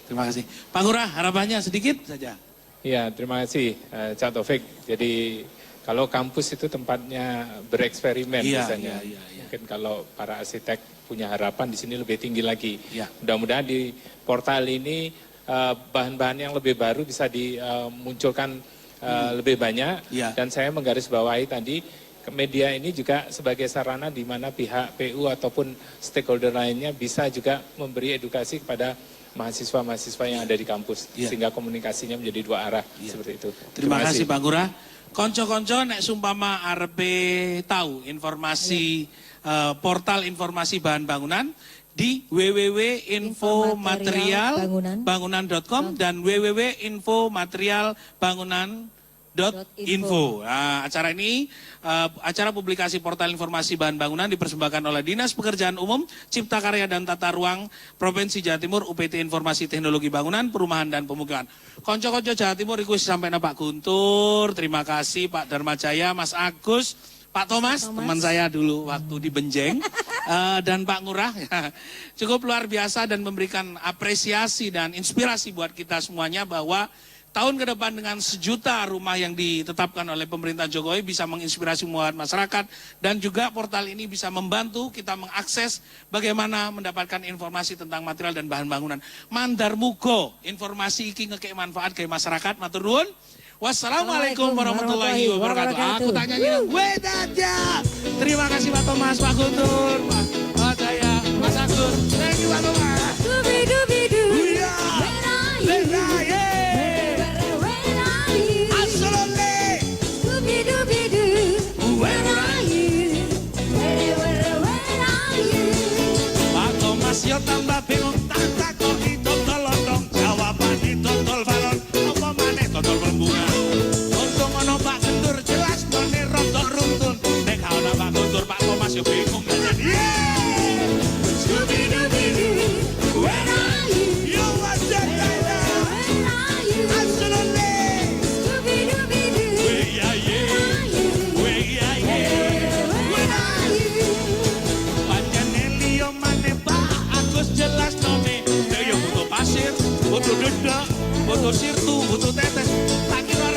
Speaker 2: Terima kasih. Pak Ngurah, harapannya sedikit saja.
Speaker 9: Iya, terima kasih Cak Taufik. Jadi kalau kampus itu tempatnya bereksperimen biasanya. Mungkin kalau para arsitek punya harapan di sini lebih tinggi lagi. Mudah-mudahan di portal ini bahan-bahan yang lebih baru bisa dimunculkan lebih banyak. Dan saya menggarisbawahi tadi, media ini juga sebagai sarana di mana pihak PU ataupun stakeholder lainnya bisa juga memberi edukasi kepada mahasiswa-mahasiswa yang ada di kampus. Sehingga komunikasinya menjadi 2 arah seperti itu.
Speaker 2: Terima kasih Pak Ngurah. Konco-konco nek sumpama arepe tahu informasi portal informasi bahan bangunan di www.infomaterialbangunan.com dan www.infomaterialbangunan.com. .info. Nah, acara ini acara publikasi portal informasi bahan bangunan dipersembahkan oleh Dinas Pekerjaan Umum, Cipta Karya dan Tata Ruang Provinsi Jawa Timur, UPT Informasi Teknologi Bangunan, Perumahan dan Pemukiman. Konco-konco Jawa Timur iku sampai Pak Guntur, terima kasih Pak Dharmajaya, Mas Agus, Pak Thomas, teman saya dulu waktu di Benjeng, dan Pak Ngurah, ya, cukup luar biasa dan memberikan apresiasi dan inspirasi buat kita semuanya bahwa tahun ke depan dengan 1 juta rumah yang ditetapkan oleh pemerintah Jokowi bisa menginspirasi buat masyarakat dan juga portal ini bisa membantu kita mengakses bagaimana mendapatkan informasi tentang material dan bahan bangunan. Mandar mugo informasi iki ngekek manfaat ke masyarakat. Matur nuwun. Wassalamualaikum warahmatullahi wabarakatuh. Aku tanya Wedadya. Terima kasih Pak Thomas, Pak Guntur, Pak Jaya, Mas Agus. Thank you Pak Thomas. Yo tambah bingung tak kok didodol lontong jawaban didodol balon apa maneh dodol bunga untung ono Pak Guntur jelas mene rontok runtun nek ana Pak Guntur Pak Thomas yo bingung jelas nome, yo butuh pasir, butuh dedak, butuh sirtu, butuh tetes, tak kira